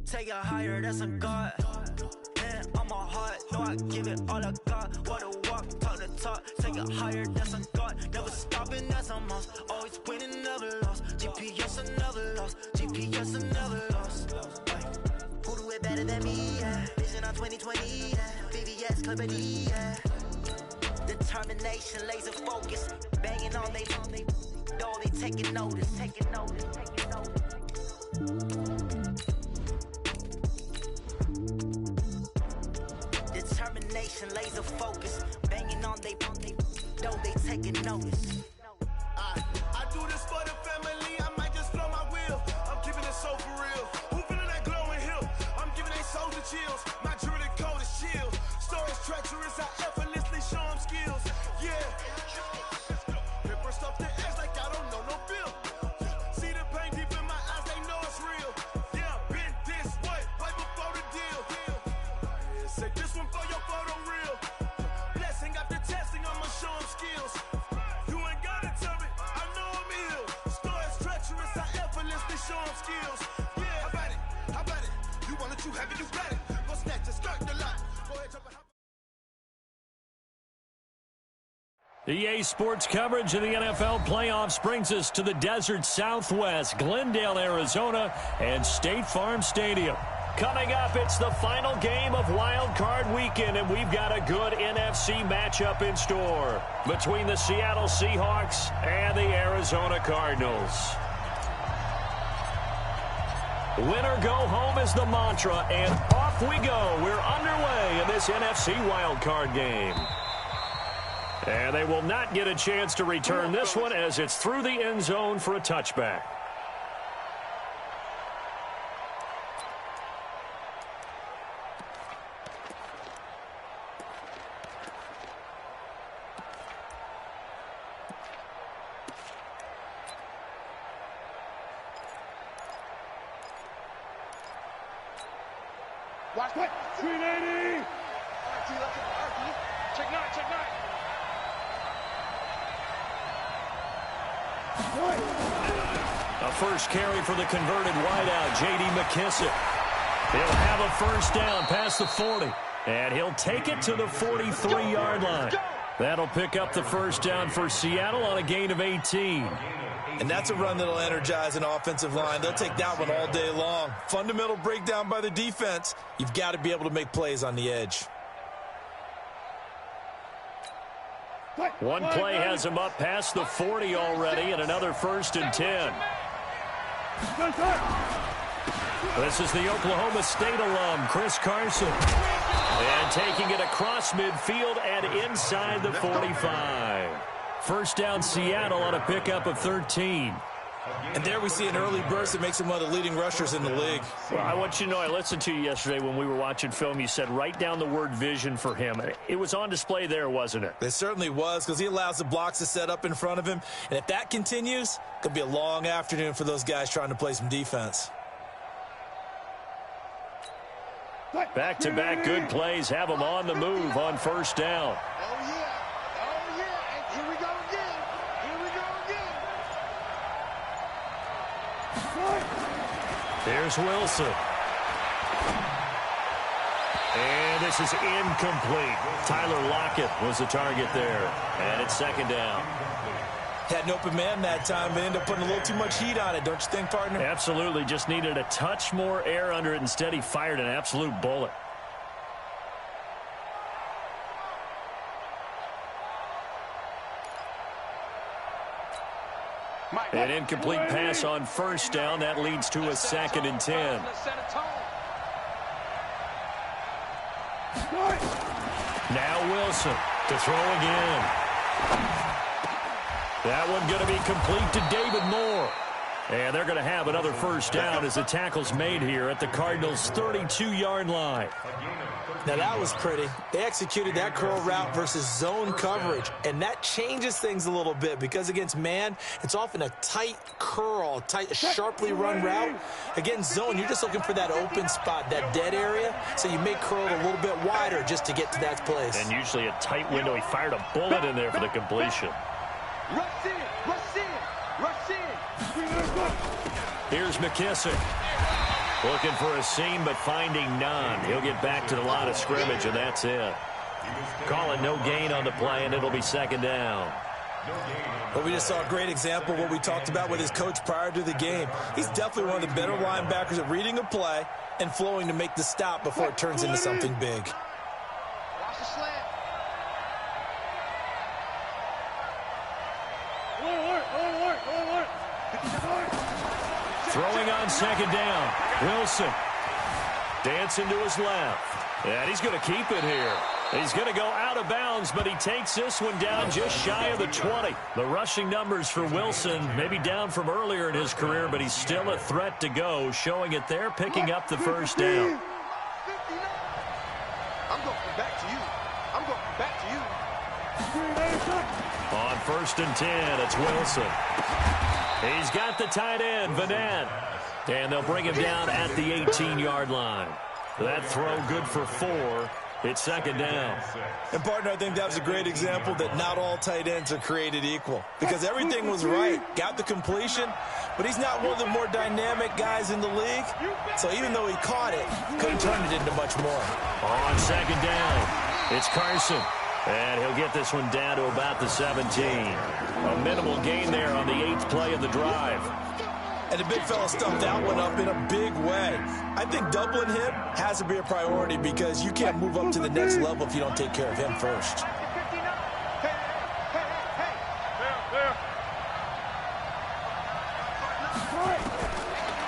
Take it higher, that's a God. Man, I'm a heart, no, I give it all I got. Wanna walk, talk the talk. Take it higher, that's a God. Never stopping, that's a must. Always winning, never lost. GPS, I never lost. GPS, I never lost. Who do it better than me? Yeah. Vision on 2020. Yeah. VVS, Club D. Yeah. Determination, laser focus. Banging on they though they taking notice. Determination, laser focus. Banging on they though they taking notice. I do this for the family. I might just blow my wheel. I'm keeping it so for real. Who feeling that glowing hill? I'm giving they souls the chills. My jewelry code is chill. Stories treacherous. I effortlessly show them skills. Yeah. Paper stuff the edge like I don't know no bill. See the pain deep in my eyes. They know it's real. Yeah, been this way before the deal. Say this one for your photo real. Blessing after testing. I'ma show them skills. You ain't gotta tell me. I know I'm ill. Stories treacherous. I effortlessly show them skills. Yeah. How about it? You want it, you have it, you got it. Go snatch a skirt the lot. Go ahead, jump it. EA Sports coverage of the NFL playoffs brings us to the desert Southwest, Glendale, Arizona, and State Farm Stadium. Coming up, it's the final game of Wild Card Weekend, and we've got a good NFC matchup in store between the Seattle Seahawks and the Arizona Cardinals. Winner go home is the mantra, and off we go. We're underway in this NFC Wild Card game. And they will not get a chance to return this one as it's through the end zone for a touchback. Watch that. 380. Check nine. A first carry for the converted wideout, J.D. McKissick. He'll have a first down past the 40, and he'll take it to the 43-yard line. That'll pick up the first down for Seattle on a gain of 18. And that's a run that'll energize an offensive line. They'll take that one all day long. Fundamental breakdown by the defense. You've got to be able to make plays on the edge. One play has him up past the 40 already, and another 1st and 10. This is the Oklahoma State alum, Chris Carson. And taking it across midfield and inside the 45. First down Seattle on a pickup of 13. And there we see an early burst that makes him one of the leading rushers in the league. Well, I want you to know, I listened to you yesterday when we were watching film. You said write down the word vision for him. It was on display there, wasn't it? It certainly was, because he allows the blocks to set up in front of him. And if that continues, it could be a long afternoon for those guys trying to play some defense. Back-to-back good plays have him on the move on first down. Here's Wilson. And this is incomplete. Tyler Lockett was the target there. And it's second down. Had an open man that time, but ended up putting a little too much heat on it, don't you think, partner? Absolutely. Just needed a touch more air under it. Instead, he fired an absolute bullet. An incomplete pass on first down. That leads to a 2nd and 10. Now Wilson to throw again. That one going to be complete to David Moore. And they're going to have another first down as the tackle's made here at the Cardinals' 32-yard line. Now that was pretty. They executed that curl route versus zone coverage, and that changes things a little bit because against man, it's often a tight curl, tight, sharply run route. Against zone, you're just looking for that open spot, that dead area, so you may curl it a little bit wider just to get to that place. And usually a tight window. He fired a bullet in there for the completion. Rush in. Here's McKissick. Looking for a seam, but finding none. He'll get back to the line of scrimmage, and that's it. Calling no gain on the play, and it'll be second down. Well, we just saw a great example of what we talked about with his coach prior to the game. He's definitely one of the better linebackers at reading a play and flowing to make the stop before it turns into something big. Watch the slant. Throwing on second down. Wilson dancing to his left. And he's going to keep it here. He's going to go out of bounds, but he takes this one down just shy of the 20. The rushing numbers for Wilson maybe down from earlier in his career, but he's still a threat to go, showing it there, picking up the first down. I'm going back to you. I'm going back to you. On 1st and 10, it's Wilson. He's got the tight end, Vanette. And they'll bring him down at the 18-yard line. That throw good for 4. It's second down. And, partner, I think that was a great example that not all tight ends are created equal. Because everything was right. Got the completion, but he's not one of the more dynamic guys in the league. So even though he caught it, couldn't turn it into much more. On second down, it's Carson. And he'll get this one down to about the 17. A minimal gain there on the 8th play of the drive. And the big fella stuffed that one up in a big way. I think doubling him has to be a priority because you can't move up to the next level if you don't take care of him first.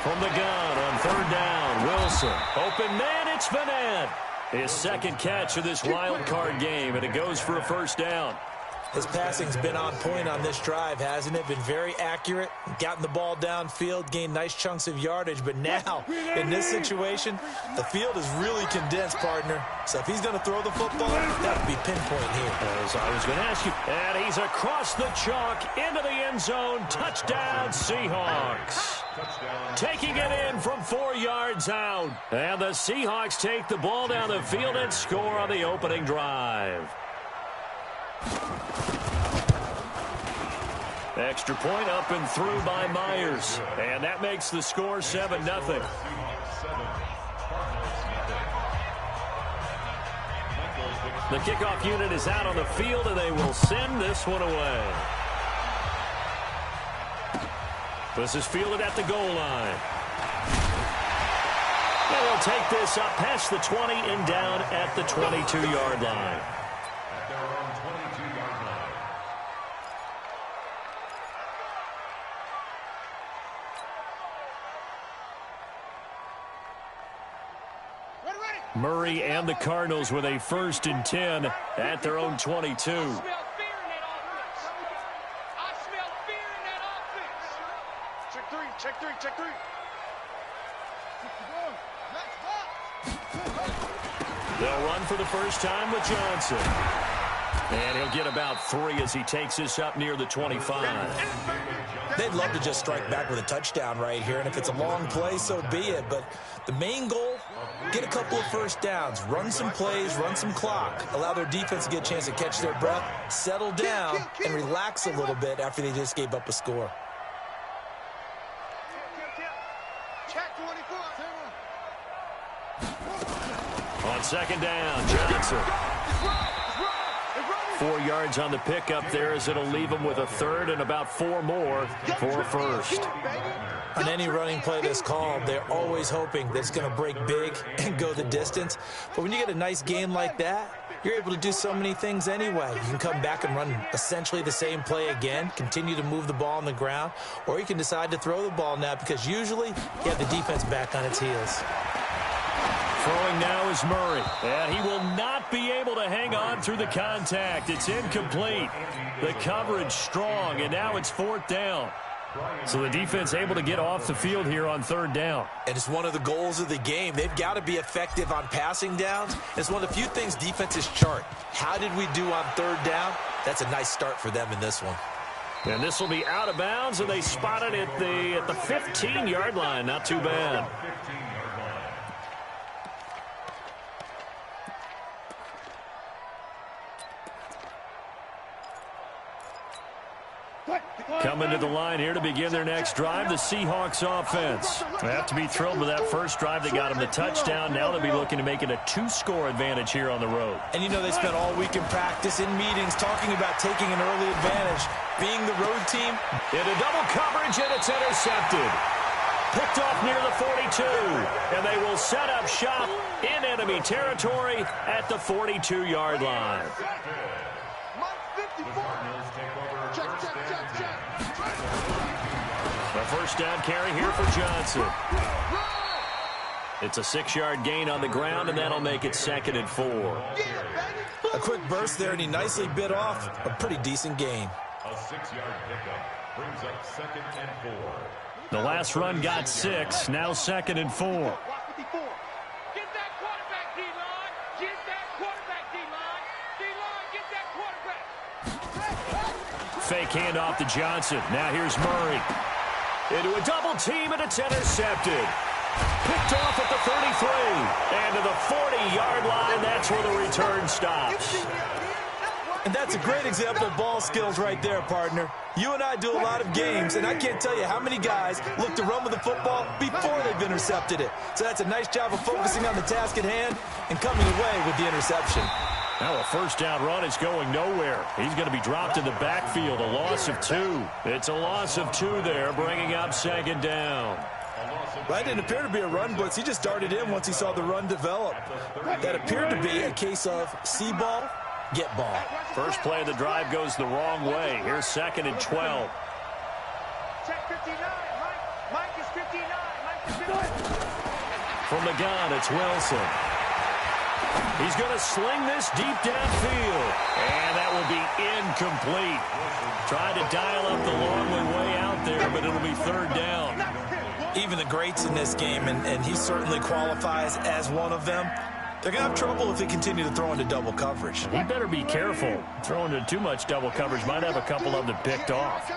From the gun on 3rd down, Wilson. Open man, it's Vanette. His second catch of this wild card game, and it goes for a first down. His passing's been on point on this drive, hasn't it? Been very accurate, gotten the ball downfield, gained nice chunks of yardage. But now, in this situation, the field is really condensed, partner. So if he's going to throw the football, that would be pinpoint here. As I was going to ask you. And he's across the chalk into the end zone. Touchdown, Seahawks. Taking it in from 4 yards out. And the Seahawks take the ball down the field and score on the opening drive. Extra point up and through by Myers. And that makes the score 7-0. The kickoff unit is out on the field, and they will send this one away. This is fielded at the goal line. And they'll take this up past the 20 and down at the 22-yard line. Murray and the Cardinals with a 1st and 10 at their own 22. I smell fear in that offense. Check three, check three, check three. They'll run for the first time with Johnson. And he'll get about 3 as he takes this up near the 25. They'd love to just strike back with a touchdown right here, and if it's a long play, so be it. But the main goal, get a couple of first downs, run some plays, run some clock, allow their defense to get a chance to catch their breath, settle down, and relax a little bit after they just gave up a score. On second down, Johnson. 4 yards on the pickup there as it'll leave him with a 3rd and about 4 more for a first. On any running play that's called, they're always hoping that it's going to break big and go the distance. But when you get a nice game like that, you're able to do so many things anyway. You can come back and run essentially the same play again, continue to move the ball on the ground, or you can decide to throw the ball now because usually you have the defense back on its heels. Throwing now is Murray, and he will not be able to hang on through the contact. It's incomplete. The coverage strong, and now it's 4th down. So the defense able to get off the field here on 3rd down. And it's one of the goals of the game. They've got to be effective on passing downs. It's one of the few things defenses chart. How did we do on 3rd down? That's a nice start for them in this one. And this will be out of bounds, and they spot it at the 15-yard line. Not too bad. Coming to the line here to begin their next drive, the Seahawks offense. They have to be thrilled with that first drive that got them the touchdown. Now they'll be looking to make it a 2-score advantage here on the road. And you know they spent all week in practice, in meetings, talking about taking an early advantage. Being the road team. Into double coverage, and it's intercepted. Picked off near the 42, and they will set up shop in enemy territory at the 42-yard line. A first down carry here for Johnson. It's a 6-yard gain on the ground, and that'll make it 2nd and 4. A quick burst there, and he nicely bit off a pretty decent gain. A 6-yard pickup brings up 2nd and 4. The last run got 6, now 2nd and 4. Get that quarterback, D-line. Get that quarterback, D-line. D-line, get that quarterback. Fake handoff to Johnson. Now here's Murray. Into a double team, and it's intercepted. Picked off at the 33. And to the 40-yard line, that's where the return stops. And that's a great example of ball skills right there, partner. You and I do a lot of games, and I can't tell you how many guys look to run with the football before they've intercepted it. So that's a nice job of focusing on the task at hand and coming away with the interception. Now a first down run is going nowhere. He's going to be dropped in the backfield, a loss of 2. It's a loss of 2 there, bringing up 2nd down. Well, that didn't appear to be a run blitz. He just darted in once he saw the run develop. That appeared to be a case of see ball, get ball. First play of the drive goes the wrong way. Here's 2nd and 12. Check 59. Mike is 59. Mike is 59. From the gun, it's Wilson. He's going to sling this deep downfield. And that will be incomplete. Tried to dial up the long way out there, but it'll be 3rd down. Even the greats in this game, and he certainly qualifies as one of them, they're going to have trouble if they continue to throw into double coverage. He better be careful. Throwing into too much double coverage might have a couple of them picked off.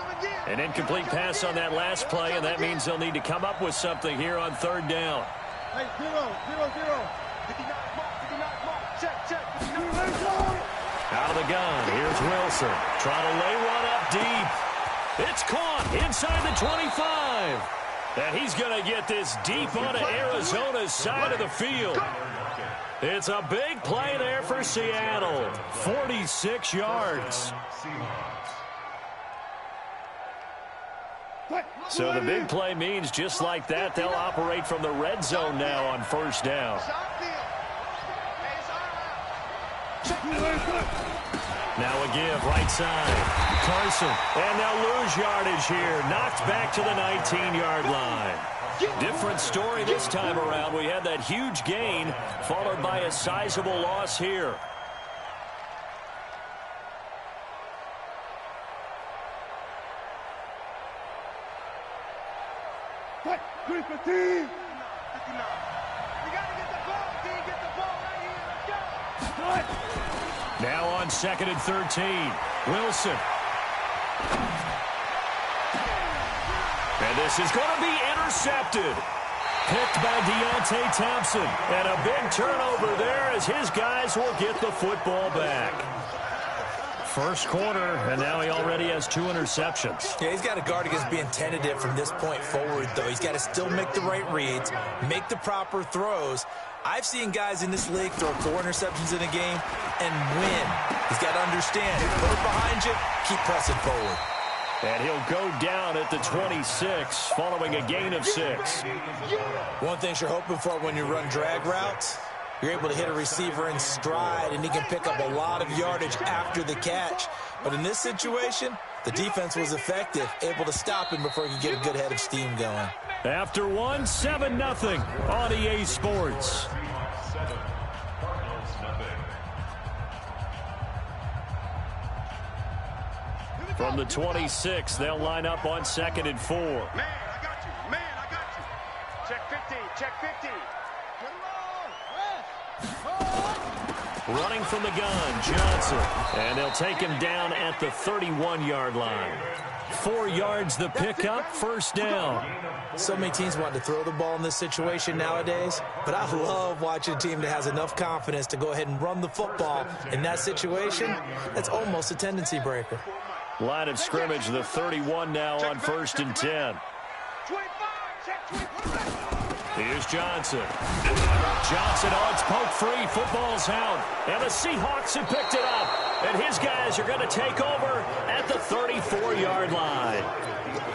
An incomplete pass on that last play, and that means they'll need to come up with something here on 3rd down. Hey, 0, 0, 0. 59 mark, 59 mark. Check. Out of the gun, here's Wilson. Trying to lay one up deep. It's caught inside the 25. And he's going to get this deep onto Arizona's side of the field. It's a big play there for Seattle. 46 yards. So the big play means just like that, they'll operate from the red zone now on 1st down. Now a give, right side. Carson, and they'll lose yardage here. Knocked back to the 19-yard line. Different story this time around. We had that huge gain, followed by a sizable loss here. We got to get the ball, D. Get the ball right here. Let's go. Now on 2nd and 13. Wilson. And this is going to be intercepted. Picked by Deontay Thompson. And a big turnover there as his guys will get the football back. First quarter, and now he already has 2 interceptions. Yeah, he's got to guard against being tentative from this point forward, though. He's got to still make the right reads, make the proper throws. I've seen guys in this league throw 4 interceptions in a game and win. He's got to understand, put it behind you, keep pressing forward. And he'll go down at the 26, following a gain of 6. One thing you're hoping for when you run drag routes, you're able to hit a receiver in stride, and he can pick up a lot of yardage after the catch. But in this situation, the defense was effective, able to stop him before he could get a good head of steam going. After 1, 7-0 on EA Sports. From the 26, they'll line up on 2nd and 4. Man, I got you. Check 50. Check 50. Running from the gun, Johnson. And they'll take him down at the 31-yard line. 4 yards the pickup, 1st down. So many teams want to throw the ball in this situation nowadays, but I love watching a team that has enough confidence to go ahead and run the football. In that situation, that's almost a tendency breaker. Line of scrimmage, the 31 now on 1st and 10. 25, Here's Johnson. Johnson, it's poke free. Football's out. And the Seahawks have picked it up. And his guys are going to take over at the 34-yard line.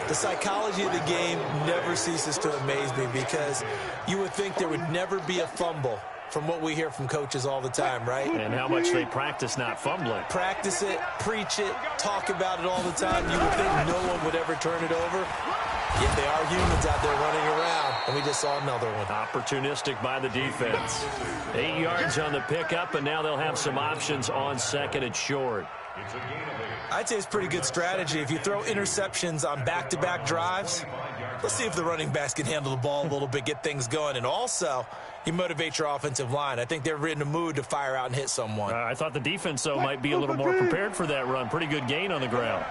The psychology of the game never ceases to amaze me because you would think there would never be a fumble from what we hear from coaches all the time, right? And how much they practice not fumbling. Practice it, preach it, talk about it all the time. You would think no one would ever turn it over. Yet they are humans out there running around, and we just saw another one. Opportunistic by the defense. 8 yards on the pickup, and now they'll have some options on 2nd and short. I'd say it's pretty good strategy. If you throw interceptions on back-to-back drives, let's see if the running backs can handle the ball a little bit, get things going. And also, you motivate your offensive line. I think they're in the mood to fire out and hit someone. I thought the defense, though, might be a little more prepared for that run. Pretty good gain on the ground.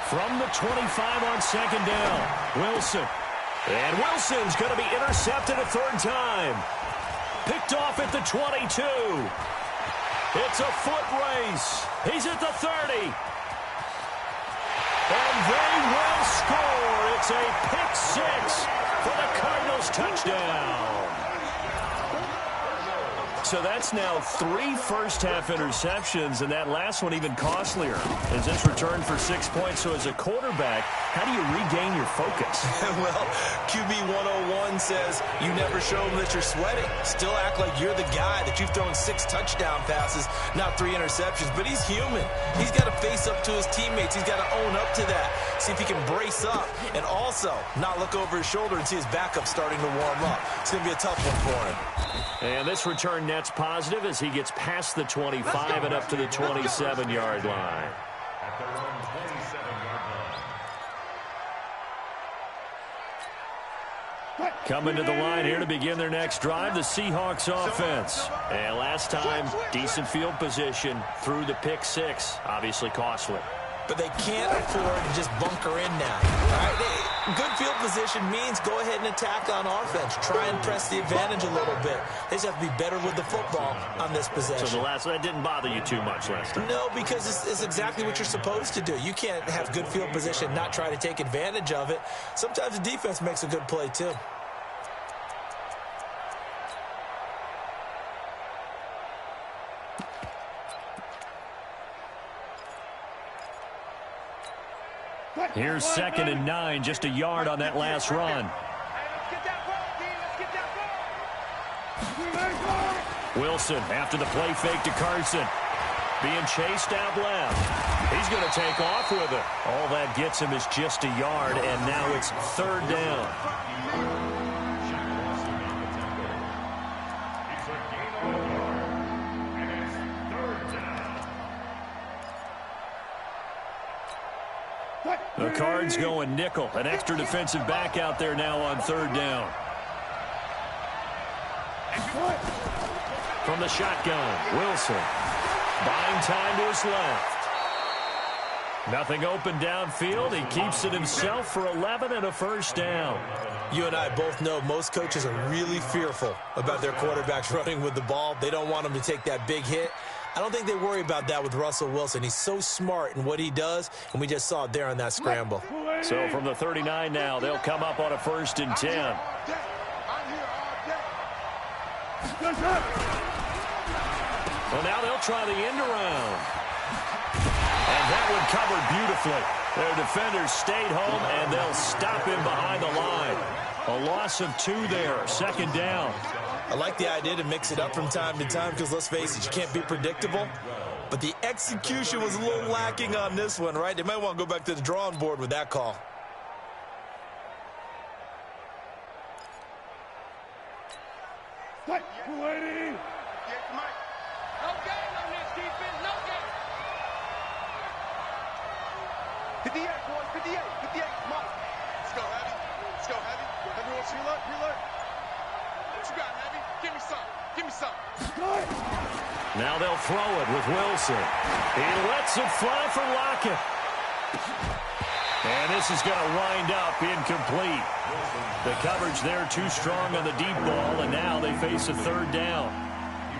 From the 25 on 2nd down, Wilson. And Wilson's going to be intercepted a 3rd time. Picked off at the 22. It's a foot race. He's at the 30. And they will score. It's a pick 6 for the Cardinals touchdown. So that's now 3 first-half interceptions, and that last one even costlier as this returned for 6 points. So as a quarterback, how do you regain your focus? Well, QB 101 says you never show them that you're sweating. Still act like you're the guy that you've thrown 6 touchdown passes, not 3 interceptions. But he's human. He's got to face up to his teammates. He's got to own up to that. See if he can brace up and also not look over his shoulder and see his backup starting to warm up. It's going to be a tough one for him. And this return net's positive as he gets past the 25 and up to the 27-yard line. At their own 27-yard line. Coming to the line here to begin their next drive, the Seahawks offense. And last time, decent field position through the pick 6, obviously costly. But they can't afford to just bunker in now. All right? Good field position means go ahead and attack on offense. Try and press the advantage a little bit. They just have to be better with the football on this possession. So that didn't bother you too much last time? No, because it's exactly what you're supposed to do. You can't have good field position, not try to take advantage of it. Sometimes the defense makes a good play, too. Here's 2nd and 9, just a yard on that last run. Wilson after the play fake to Carson. Being chased out left. He's going to take off with it. All that gets him is just a yard, and now it's 3rd down. The Cards going nickel. An extra defensive back out there now on 3rd down. From the shotgun, Wilson. Buying time to his left. Nothing open downfield. He keeps it himself for 11 and a 1st down. You and I both know most coaches are really fearful about their quarterbacks running with the ball. They don't want them to take that big hit. I don't think they worry about that with Russell Wilson. He's so smart in what he does, and we just saw it there on that scramble. So from the 39 now, they'll come up on a 1st and 10. Well, now they'll try the end around. And that one covered beautifully. Their defenders stayed home, and they'll stop him behind the line. A loss of 2 there, 2nd down. I like the idea to mix it up from time to time because, let's face it, you can't be predictable. But the execution was a little lacking on this one, right? They might want to go back to the drawing board with that call. Waiting. No game on this defense, no game. 58, boys, 58, 58, come on. Let's go, Heavy. Let's go, Heavy. Everyone, reload. What you got, Heavy? Give me some. Now they'll throw it with Wilson. He lets it fly for Lockett. And this is going to wind up incomplete. The coverage there too strong on the deep ball, and now they face a 3rd down.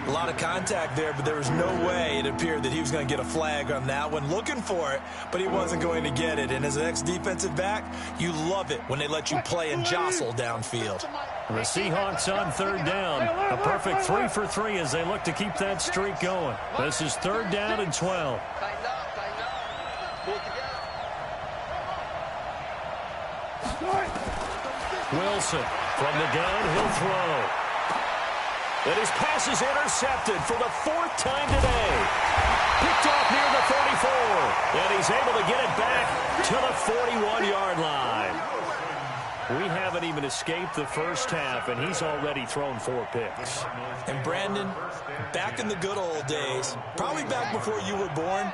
A lot of contact there, but there was no way it appeared that he was going to get a flag on that one. Looking for it, but he wasn't going to get it. And as an ex-defensive back, you love it when they let you play and jostle downfield. The Seahawks on third down. A perfect 3 for 3 as they look to keep that streak going. This is third down and 12. Wilson from the gun, he'll throw. And his pass is intercepted for the 4th time today. Picked off near the 34. And he's able to get it back to the 41-yard line. We haven't even escaped the first half, and he's already thrown 4 picks. And Brandon, back in the good old days, probably back before you were born,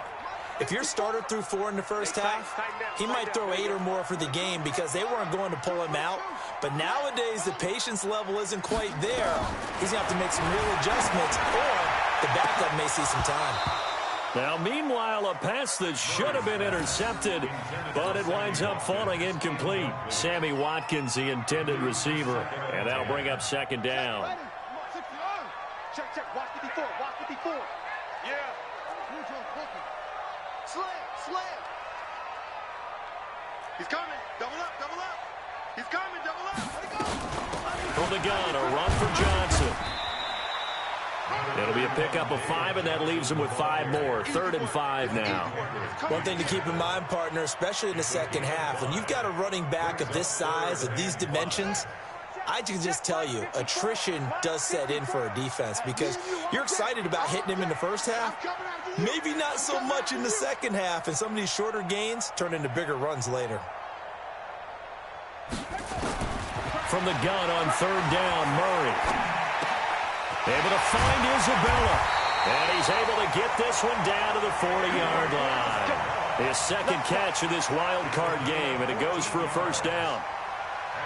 if your starter threw 4 in the first half, he might throw 8 or more for the game because they weren't going to pull him out. But nowadays, the patience level isn't quite there. He's going to have to make some real adjustments, or the backup may see some time. Now, meanwhile, a pass that should have been intercepted, but it winds up falling incomplete. Sammy Watkins, the intended receiver, and that'll bring up second down. Check, watch the before, Yeah. Slam. He's coming, double up. He's coming, double up. Let it go. From the gun, a run for Johnson. It'll be a pickup of 5, and that leaves him with 5 more. 3rd and 5 now. One thing to keep in mind, partner, especially in the second half, when you've got a running back of this size, of these dimensions, I can just tell you, attrition does set in for a defense because you're excited about hitting him in the first half, maybe not so much in the second half, and some of these shorter gains turn into bigger runs later. From the gun on third down, Murray. Able to find Isabella. And he's able to get this one down to the 40-yard line. His second catch of this wild card game, and it goes for a first down.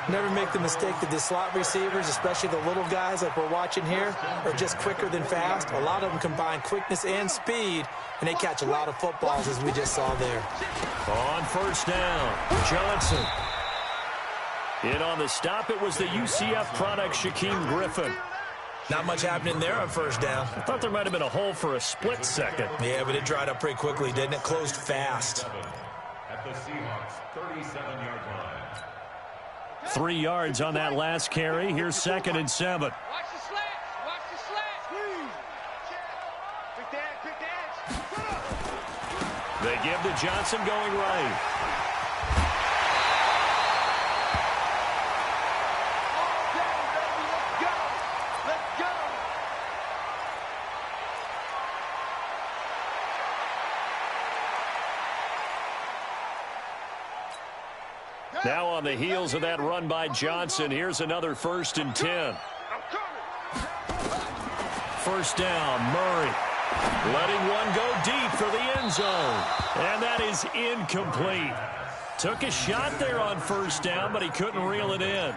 Never make the mistake that the slot receivers, especially the little guys like we're watching here, are just quicker than fast. A lot of them combine quickness and speed, and they catch a lot of footballs, as we just saw there. On first down, Johnson. In on the stop, it was the UCF product, Shaquem Griffin. Not much happening there on first down. I thought there might have been a hole for a split second. Yeah, but it dried up pretty quickly, didn't it? Closed fast. At the Seahawks 37-yard line. 3 yards on that last carry. Here's 2nd and 7. Watch the slants. Quick dance. They give to Johnson going right. Let's go. Now on the heels of that run by Johnson, here's another 1st and 10. First down, Murray. Letting one go deep for the end zone. And that is incomplete. Took a shot there on first down, but he couldn't reel it in.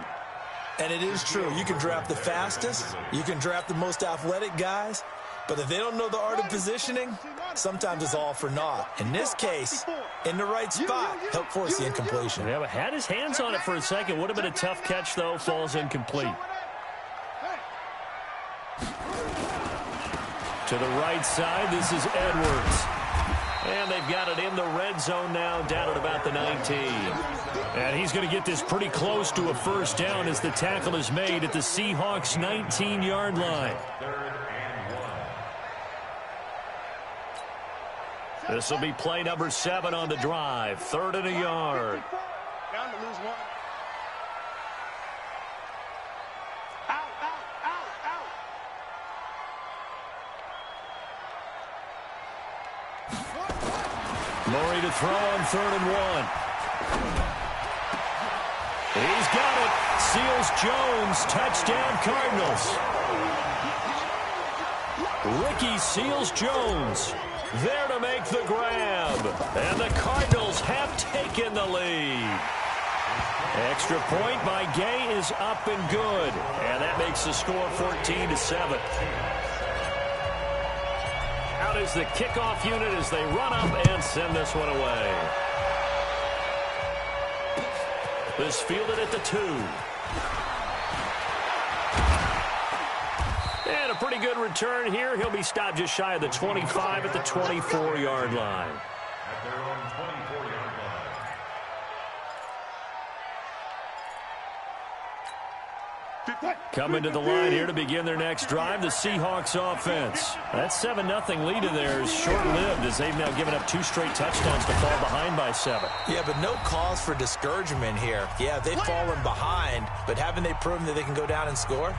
And it is true. You can draft the fastest. You can draft the most athletic guys. But if they don't know the art of positioning, sometimes it's all for naught. In this case, in the right spot, helped force the incompletion. Yeah, but had his hands on it for a second. Would have been a tough catch, though. Falls incomplete. To the right side, this is Edwards. And they've got it in the red zone now, down at about the 19. And he's going to get this pretty close to a first down as the tackle is made at the Seahawks' 19-yard line. This will be play number 7 on the drive. 3rd and a yard. Down to lose one. Murray to throw on 3rd and 1. He's got it. Seals Jones. Touchdown, Cardinals. Ricky Seals-Jones there to make the grab. And the Cardinals have taken the lead. Extra point by Gay is up and good. And that makes the score 14-7. Out is the kickoff unit as they run up and send this one away. This fielded at the 2. And a pretty good return here. He'll be stopped just shy of the 25 at the 24-yard line. At their own 24-yard line. Coming to the line here to begin their next drive, the Seahawks offense. That 7-0 lead of theirs short-lived as they've now given up 2 straight touchdowns to fall behind by 7. Yeah, but no cause for discouragement here. Yeah, they've fallen behind, but haven't they proven that they can go down and score?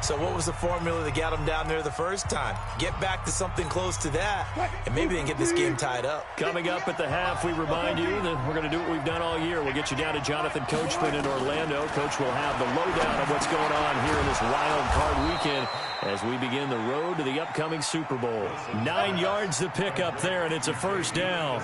So what was the formula that got them down there the first time? Get back to something close to that, and maybe they can get this game tied up. Coming up at the half, we remind you that we're going to do what we've done all year. We'll get you down to Jonathan Coachman in Orlando. Coach will have the lowdown of what's going on here in this wild card weekend as we begin the road to the upcoming Super Bowl. 9 yards to pick up there, and it's a first down.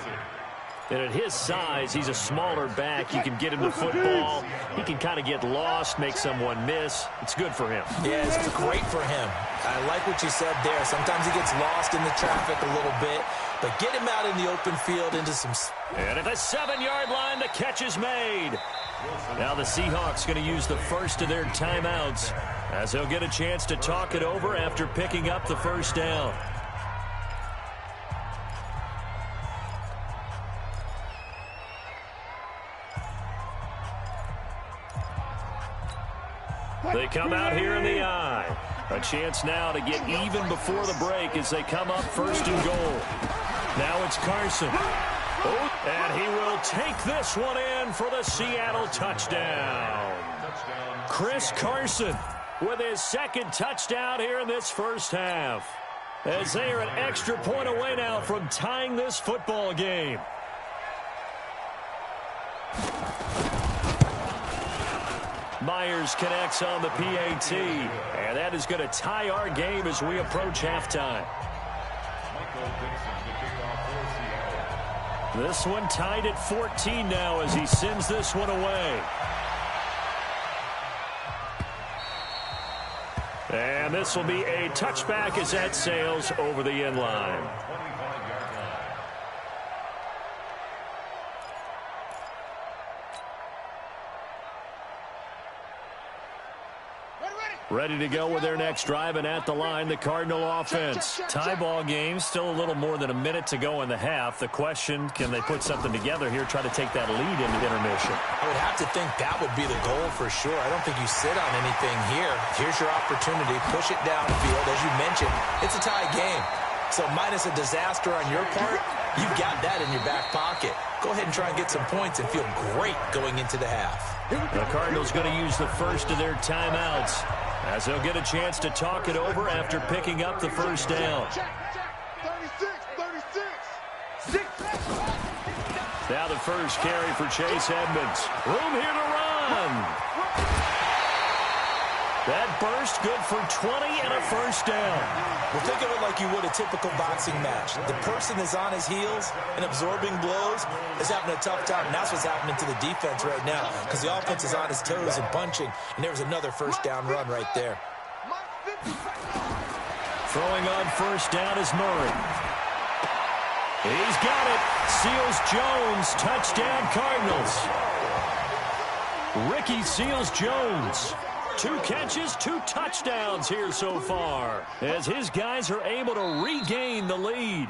And at his size, he's a smaller back. You can get him the football. He can kind of get lost, make someone miss. It's good for him. Yeah, it's great for him. I like what you said there. Sometimes he gets lost in the traffic a little bit, but get him out in the open field into some... And at the 7-yard line, the catch is made. Now the Seahawks going to use the first of their timeouts as they'll get a chance to talk it over after picking up the first down. They come out here in the eye. A chance now to get even before the break as they come up first and goal. Now it's Carson. Oh, and he will take this one in for the Seattle touchdown. Chris Carson with his second touchdown here in this first half. As they are an extra point away now from tying this football game. Myers connects on the PAT, and that is going to tie our game as we approach halftime. This one tied at 14 now as he sends this one away. And this will be a touchback as that sails over the end line. Ready to go with their next drive, and at the line, the Cardinal offense. Tie ball game, still a little more than a minute to go in the half. The question, can they put something together here, try to take that lead into intermission? I would have to think that would be the goal for sure. I don't think you sit on anything here. Here's your opportunity. Push it downfield. As you mentioned, it's a tie game. So minus a disaster on your part, you've got that in your back pocket. Go ahead and try and get some points and feel great going into the half. The Cardinals going to use the first of their timeouts as they'll get a chance to talk it over after picking up the first down. 36. Now the first carry for Chase Edmonds. Room here to run. That burst good for 20 and a first down. Well, think of it like you would a typical boxing match. The person is on his heels and absorbing blows is having a tough time. And that's what's happening to the defense right now because the offense is on his toes and punching. And there was another first down run right there. Throwing on first down is Murray. He's got it. Seals-Jones, touchdown Cardinals. Ricky Seals-Jones. 2 catches, 2 touchdowns here so far as his guys are able to regain the lead.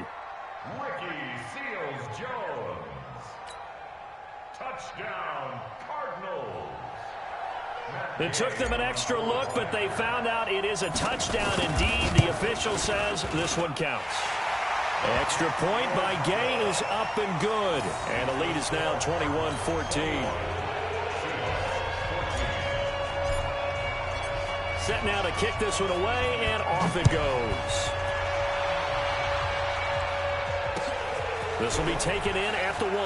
Ricky Seals-Jones. Touchdown, Cardinals. It took them an extra look, but they found out it is a touchdown indeed. The official says this one counts. Extra point by Gay is up and good. And the lead is now 21-14. Set now to kick this one away, and off it goes. This will be taken in at the 1.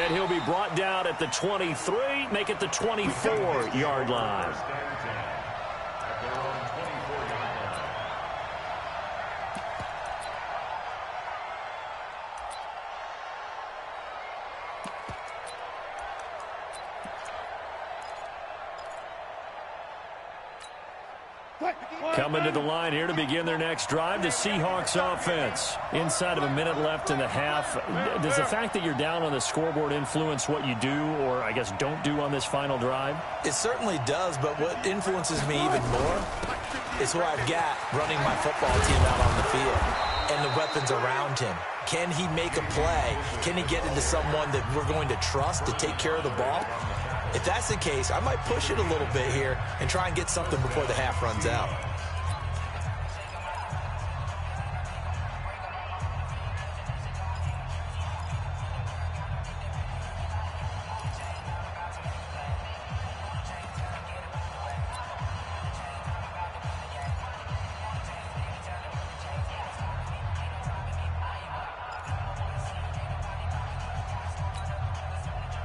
And he'll be brought down at the 23, make it the 24-yard line. Coming to the line here to begin their next drive, the Seahawks offense. Inside of a minute left in the half. Does the fact that you're down on the scoreboard influence what you do, or I guess don't do on this final drive? It certainly does, but what influences me even more is who I've got running my football team out on the field and the weapons around him. Can he make a play? Can he get into someone that we're going to trust to take care of the ball? If that's the case, I might push it a little bit here and try and get something before the half runs out.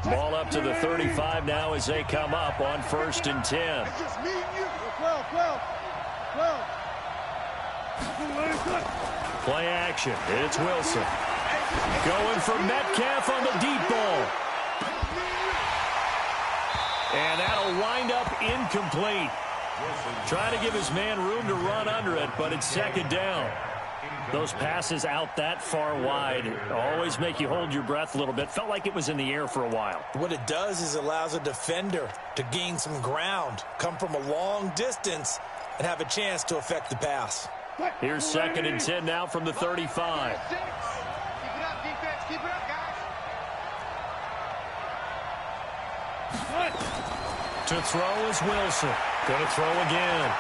Ball up to the 35 now as they come up on 1st and 10. Play action. It's Wilson. Going for Metcalf on the deep ball. And that'll wind up incomplete. Trying to give his man room to run under it, but it's 2nd down. Those passes out that far wide always make you hold your breath a little bit. Felt like it was in the air for a while. What it does is it allows a defender to gain some ground, come from a long distance, and have a chance to affect the pass. Here's 2nd and 10 now from the 35. Keep it up, defense. Keep it up, guys. To throw is Wilson. Going to throw again.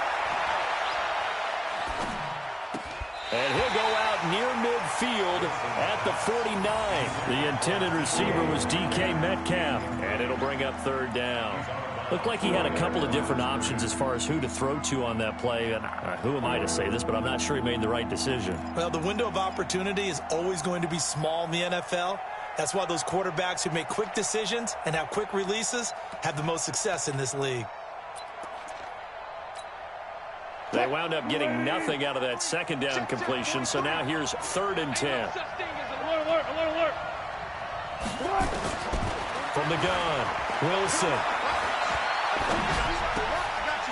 And he'll go out near midfield at the 49. The intended receiver was DK Metcalf. And it'll bring up 3rd down. Looked like he had a couple of different options as far as who to throw to on that play. And who am I to say this, but I'm not sure he made the right decision. Well, the window of opportunity is always going to be small in the NFL. That's why those quarterbacks who make quick decisions and have quick releases have the most success in this league. They wound up getting nothing out of that 2nd down completion, so now here's 3rd and 10. Alert. From the gun, Wilson.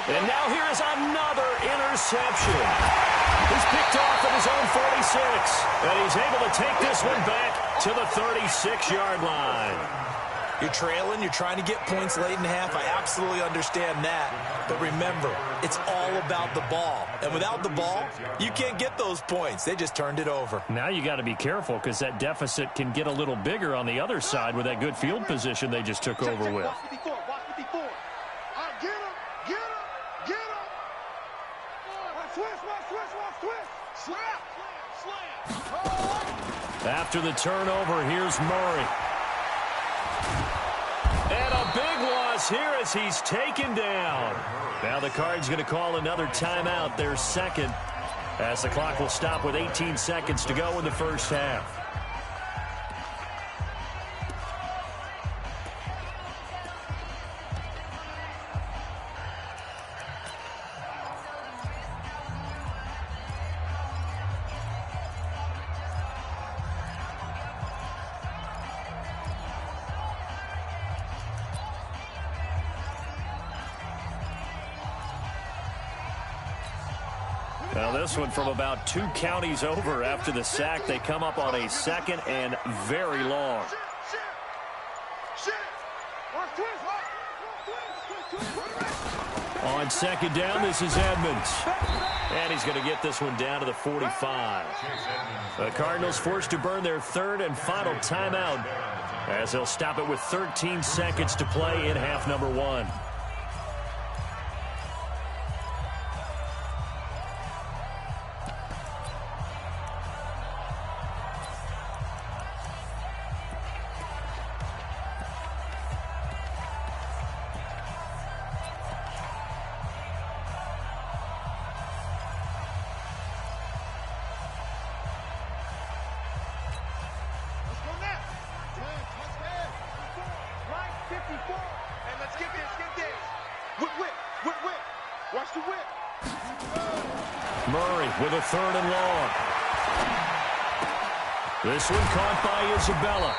And now here is another interception. He's picked off at his own 46, and he's able to take this one back to the 36-yard line. You're trailing, you're trying to get points late in the half. I absolutely understand that. But remember, it's all about the ball. And without the ball, you can't get those points. They just turned it over. Now you got to be careful because that deficit can get a little bigger on the other side with that good field position they just took over with. Watch 54. Get him. Switch. Slam. After the turnover, here's Murray. And a big loss here as he's taken down. Now the Cards going to call another timeout, their 2nd, as the clock will stop with 18 seconds to go in the 1st half. Now this one from about 2 counties over after the sack. They come up on a 2nd and very long. On 2nd down, this is Edmonds. And he's going to get this one down to the 45. The Cardinals forced to burn their 3rd and final timeout as they'll stop it with 13 seconds to play in half number 1. Murray with a 3rd and long. This one caught by Isabella.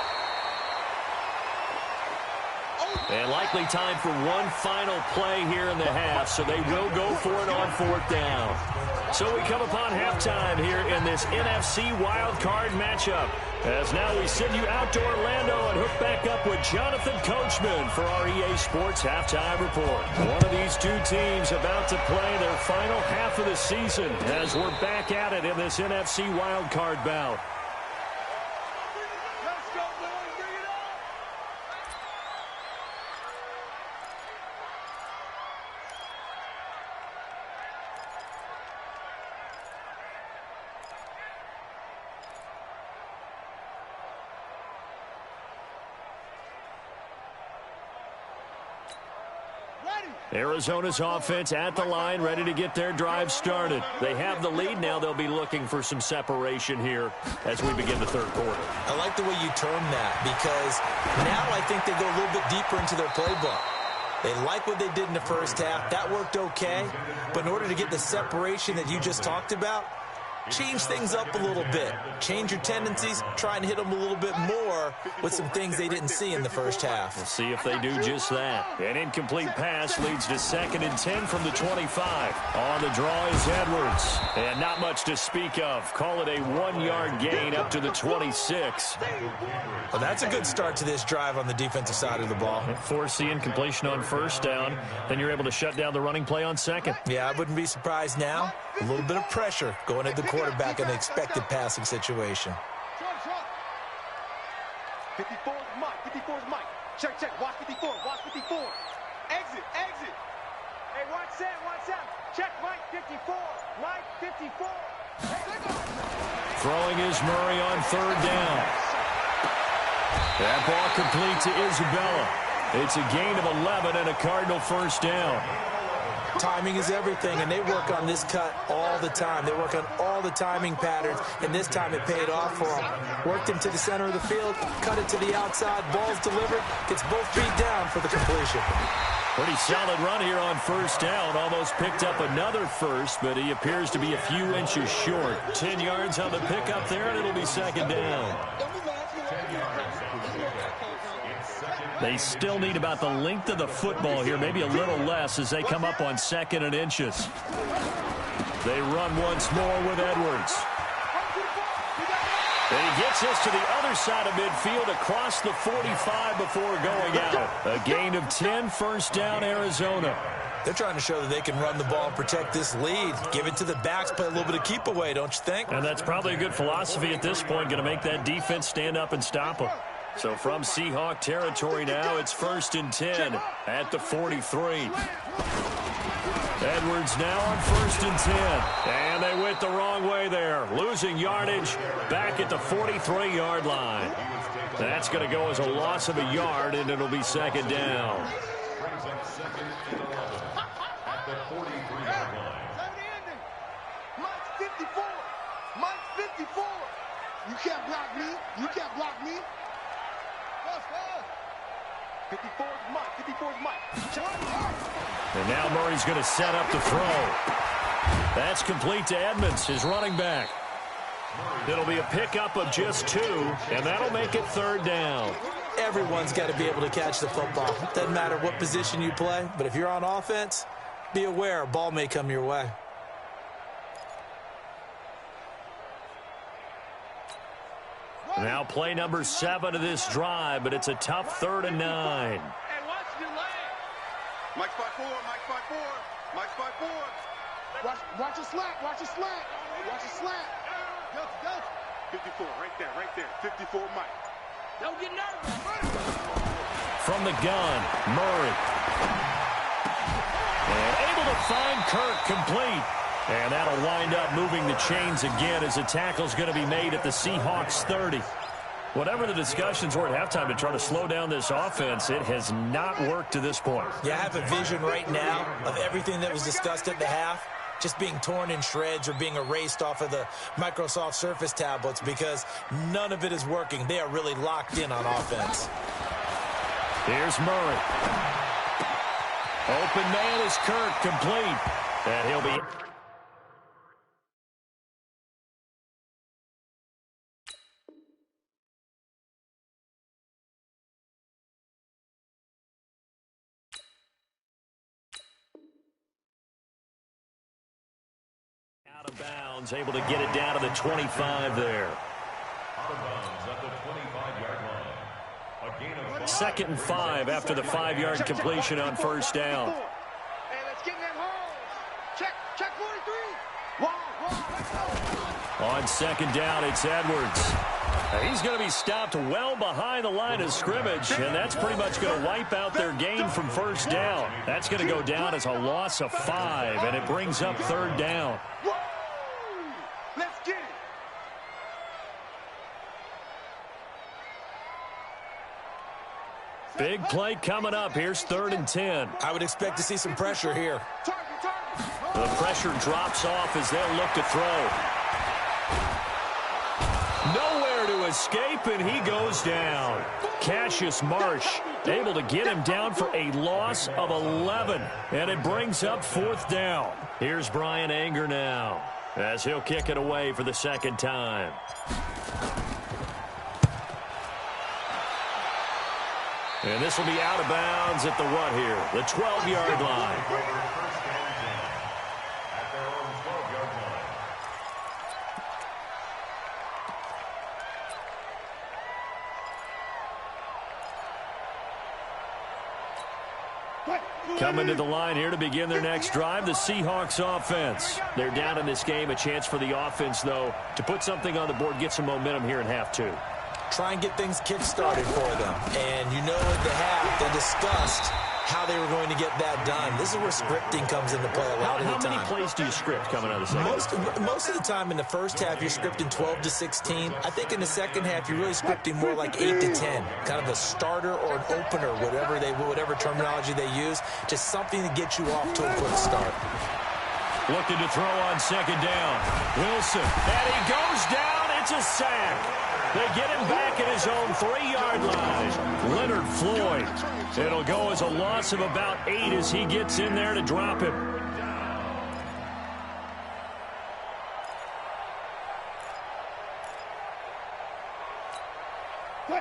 And likely time for one final play here in the half, so they will go for it on 4th down. So we come upon halftime here in this NFC wildcard matchup. As now we send you out to Orlando and hook back up with Jonathan Coachman for our EA Sports Halftime Report. One of these two teams about to play their final half of the season as we're back at it in this NFC wildcard bout. Arizona's offense at the line, ready to get their drive started. They have the lead now. They'll be looking for some separation here as we begin the 3rd quarter. I like the way you term that, because now I think they go a little bit deeper into their playbook. They like what they did in the first half. That worked okay. But in order to get the separation that you just talked about, change things up a little bit. Change your tendencies, try and hit them a little bit more with some things they didn't see in the first half. We'll see if they do just that. An incomplete pass leads to 2nd and 10 from the 25. On the draw is Edwards. And not much to speak of. Call it a 1-yard gain up to the 26. Well, that's a good start to this drive on the defensive side of the ball. Force the incompletion on 1st down. Then you're able to shut down the running play on 2nd. Yeah, I wouldn't be surprised now. A little bit of pressure going at the quarterback in an expected passing situation. 54 is Mike. 54 is Mike. Check, check. Watch 54. Watch 54. Exit, exit. Hey, watch that, watch that. Check Mike 54. Mike 54. Throwing is Murray on 3rd down. That ball complete to Isabella. It's a gain of 11 and a Cardinal 1st down. Timing is everything, and they work on this cut all the time. They work on all the timing patterns, and this time it paid off for them. Worked him to the center of the field, cut it to the outside, ball's delivered, gets both feet down for the completion. Pretty solid run here on 1st down. Almost picked up another first, but he appears to be a few inches short. 10 yards on the pickup there, and it'll be 2nd down. They still need about the length of the football here, maybe a little less as they come up on 2nd and inches. They run once more with Edwards. And he gets us to the other side of midfield across the 45 before going out. A gain of 10, 1st down, Arizona. They're trying to show that they can run the ball and protect this lead. Give it to the backs, play a little bit of keep away, don't you think? And that's probably a good philosophy at this point, going to make that defense stand up and stop them. So from Seahawk territory now, it's 1st and 10 at the 43. Edwards now on 1st and 10. And they went the wrong way there. Losing yardage back at the 43-yard line. That's going to go as a loss of a yard, and it'll be 2nd down. At the 43-yard line. Mike's 54. Mike's 54. You can't block me. You can't block me. 54 is Mike. 54 is Mike. And now Murray's going to set up the throw. That's complete to Edmonds, his running back. It'll be a pickup of just 2, and that'll make it 3rd down. Everyone's got to be able to catch the football. Doesn't matter what position you play, but if you're on offense, be aware a ball may come your way. Now play number 7 of this drive, but it's a tough 3rd and 9. Hey, watch your leg. Mike's 5'4", Mike's 5'4", Mike's 5'4". Watch your slant, watch your slant, watch your slant. Go. 54, right there, 54 Mike. Don't get nervous. From the gun, Murray. And able to find Kirk complete. And that'll wind up moving the chains again as a tackle's going to be made at the Seahawks 30. Whatever the discussions were at halftime to try to slow down this offense, it has not worked to this point. Yeah, I have a vision right now of everything that was discussed at the half just being torn in shreds or being erased off of the Microsoft Surface tablets because none of it is working. They are really locked in on offense. Here's Murray. Open man is Kirk, complete. And he'll be bounds, able to get it down to the 25 there. Out of bounds at the 25-yard line. A gain of 5. 2nd and 5 after the 5-yard completion on first down. Hey, let's get in them holes. Check 43. On 2nd down, it's Edwards. He's going to be stopped well behind the line of scrimmage, and that's pretty much going to wipe out their gain from first down. That's going to go down as a loss of 5, and it brings up 3rd down. Let's get it. Big play coming up. Here's 3rd and 10. I would expect to see some pressure here. The pressure drops off as they'll look to throw. Nowhere to escape, and he goes down. Cassius Marsh able to get him down for a loss of 11, and it brings up 4th down. Here's Brian Anger now as he'll kick it away for the 2nd time. And this will be out of bounds at the what here? The 12-yard line. Coming to the line here to begin their next drive, the Seahawks offense. They're down in this game. A chance for the offense, though, to put something on the board, get some momentum here in half 2. Try and get things kick-started for them. And you know at the half, they discussed how they were going to get that done. This is where scripting comes into play a lot of the time. How many plays do you script coming out of the second? Most of the time in the first half, you're scripting 12 to 16. I think in the second half, you're really scripting more like 8 to 10. Kind of a starter or an opener, whatever terminology they use. Just something to get you off to a quick start. Looking to throw on 2nd down. Wilson. And he goes down. It's a sack. They get him back at his own 3-yard line. Leonard Floyd. It'll go as a loss of about 8 as he gets in there to drop him.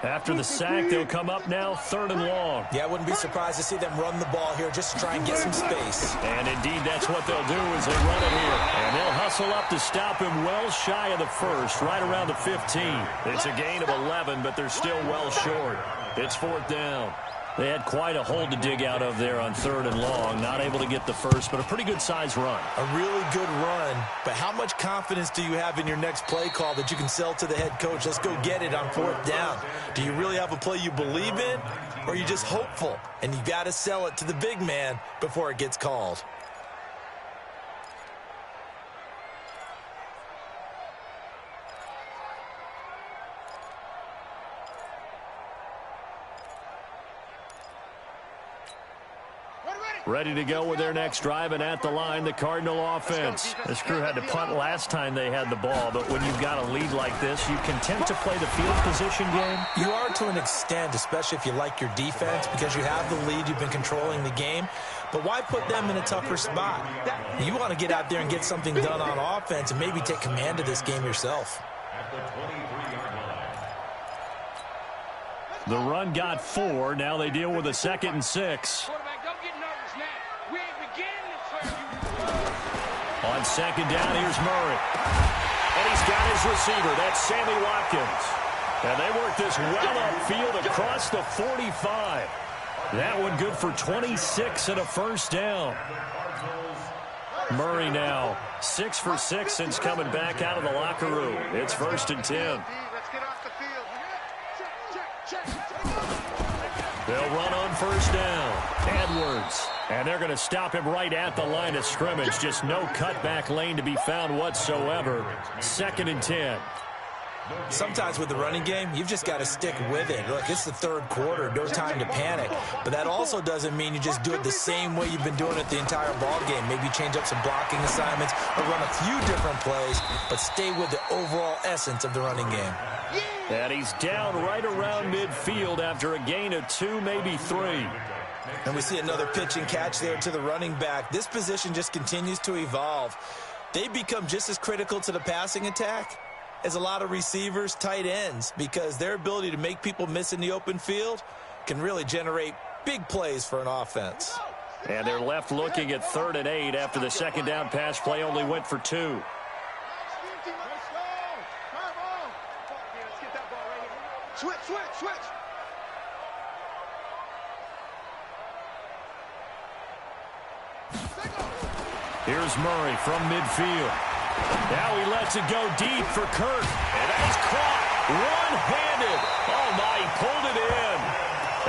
After the sack, they'll come up now 3rd and long. Yeah, I wouldn't be surprised to see them run the ball here just to try and get some space. And indeed, that's what they'll do as they run it here. And they'll hustle up to stop him well shy of the 1st, right around the 15. It's a gain of 11, but they're still well short. It's 4th down. They had quite a hole to dig out of there on 3rd and long. Not able to get the 1st, but a pretty good-sized run. A really good run, but how much confidence do you have in your next play call that you can sell to the head coach? Let's go get it on 4th down. Do you really have a play you believe in, or are you just hopeful? And you got to sell it to the big man before it gets called. Ready to go with their next drive, and at the line, the Cardinal offense. This crew had to punt last time they had the ball, but when you've got a lead like this, you content to play the field position game? You are to an extent, especially if you like your defense, because you have the lead, you've been controlling the game. But why put them in a tougher spot? You want to get out there and get something done on offense and maybe take command of this game yourself. At the 23-yard line. The run got 4. Now they deal with a 2nd and 6. On 2nd down, here's Murray. And he's got his receiver. That's Sammy Watkins. And they work this well upfield across the 45. That one good for 26 and a 1st down. Murray now 6 for 6 since coming back out of the locker room. It's 1st and 10. They'll run on 1st down. Edwards. And they're going to stop him right at the line of scrimmage. Just no cutback lane to be found whatsoever. 2nd and 10. Sometimes with the running game, you've just got to stick with it. Look, it's the 3rd quarter, no time to panic. But that also doesn't mean you just do it the same way you've been doing it the entire ball game. Maybe change up some blocking assignments or run a few different plays, but stay with the overall essence of the running game. And he's down right around midfield after a gain of 2, maybe 3. And we see another pitch and catch there to the running back. This position just continues to evolve. They become just as critical to the passing attack as a lot of receivers, tight ends, because their ability to make people miss in the open field can really generate big plays for an offense. And they're left looking at 3rd and 8 after the 2nd down pass play only went for 2. Switch. Here's Murray from midfield. Now he lets it go deep for Kirk. And that is caught one-handed. Oh, my, he pulled it in.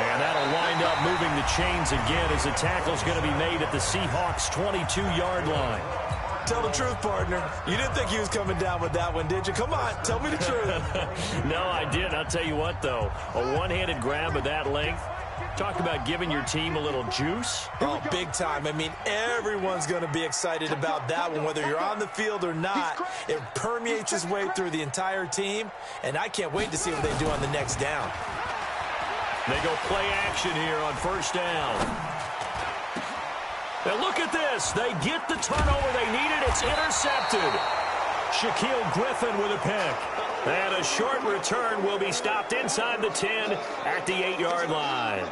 And that'll wind up moving the chains again as the tackle's going to be made at the Seahawks' 22-yard line. Tell the truth, partner. You didn't think he was coming down with that one, did you? Come on, tell me the truth. No, I didn't. I'll tell you what, though. A one-handed grab of that length. Talk about giving your team a little juice. Oh, big time. I mean, everyone's going to be excited about that one, whether you're on the field or not. It permeates its way through the entire team, and I can't wait to see what they do on the next down. They go play action here on first down. Now look at this. They get the turnover they needed. It's intercepted. Shaquille Griffin with a pick. And a short return will be stopped inside the 10 at the 8-yard line.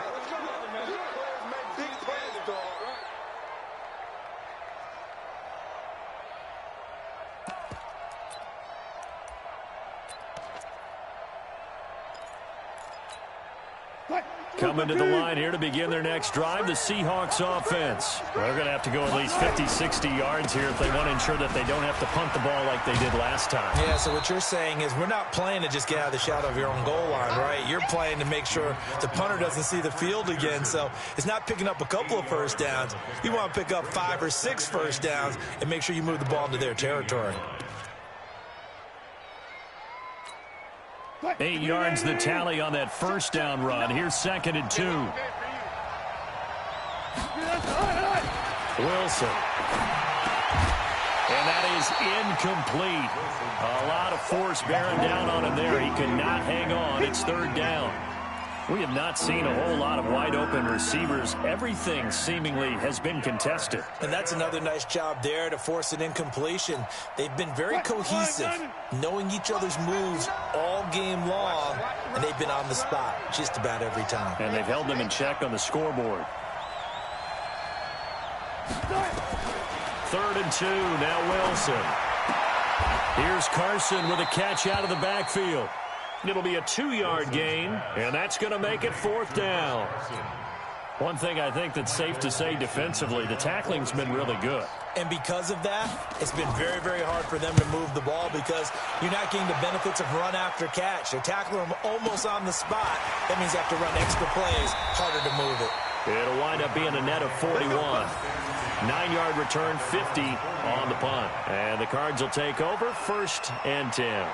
Coming to the line here to begin their next drive, the Seahawks offense. They're going to have to go at least 50, 60 yards here if they want to ensure that they don't have to punt the ball like they did last time. Yeah, so what you're saying is we're not playing to just get out of the shadow of your own goal line, right? You're playing to make sure the punter doesn't see the field again. So it's not picking up a couple of first downs. You want to pick up 5 or 6 first downs and make sure you move the ball into their territory. 8 yards the tally on that first down run. Here's 2nd and 2. Wilson. And that is incomplete. A lot of force bearing down on him there. He could not hang on. It's 3rd down. We have not seen a whole lot of wide-open receivers. Everything seemingly has been contested. And that's another nice job there to force an incompletion. They've been very cohesive, knowing each other's moves all game long, and they've been on the spot just about every time. And they've held them in check on the scoreboard. 3rd and 2, now Wilson. Here's Carson with a catch out of the backfield. It'll be a 2-yard gain, and that's going to make it 4th down. One thing I think that's safe to say defensively, the tackling's been really good. And because of that, it's been very, very hard for them to move the ball because you're not getting the benefits of run after catch. They're tackling them almost on the spot. That means they have to run extra plays, harder to move it. It'll wind up being a net of 41. 9-yard return, 50 on the punt. And the Cards will take over, 1st and 10.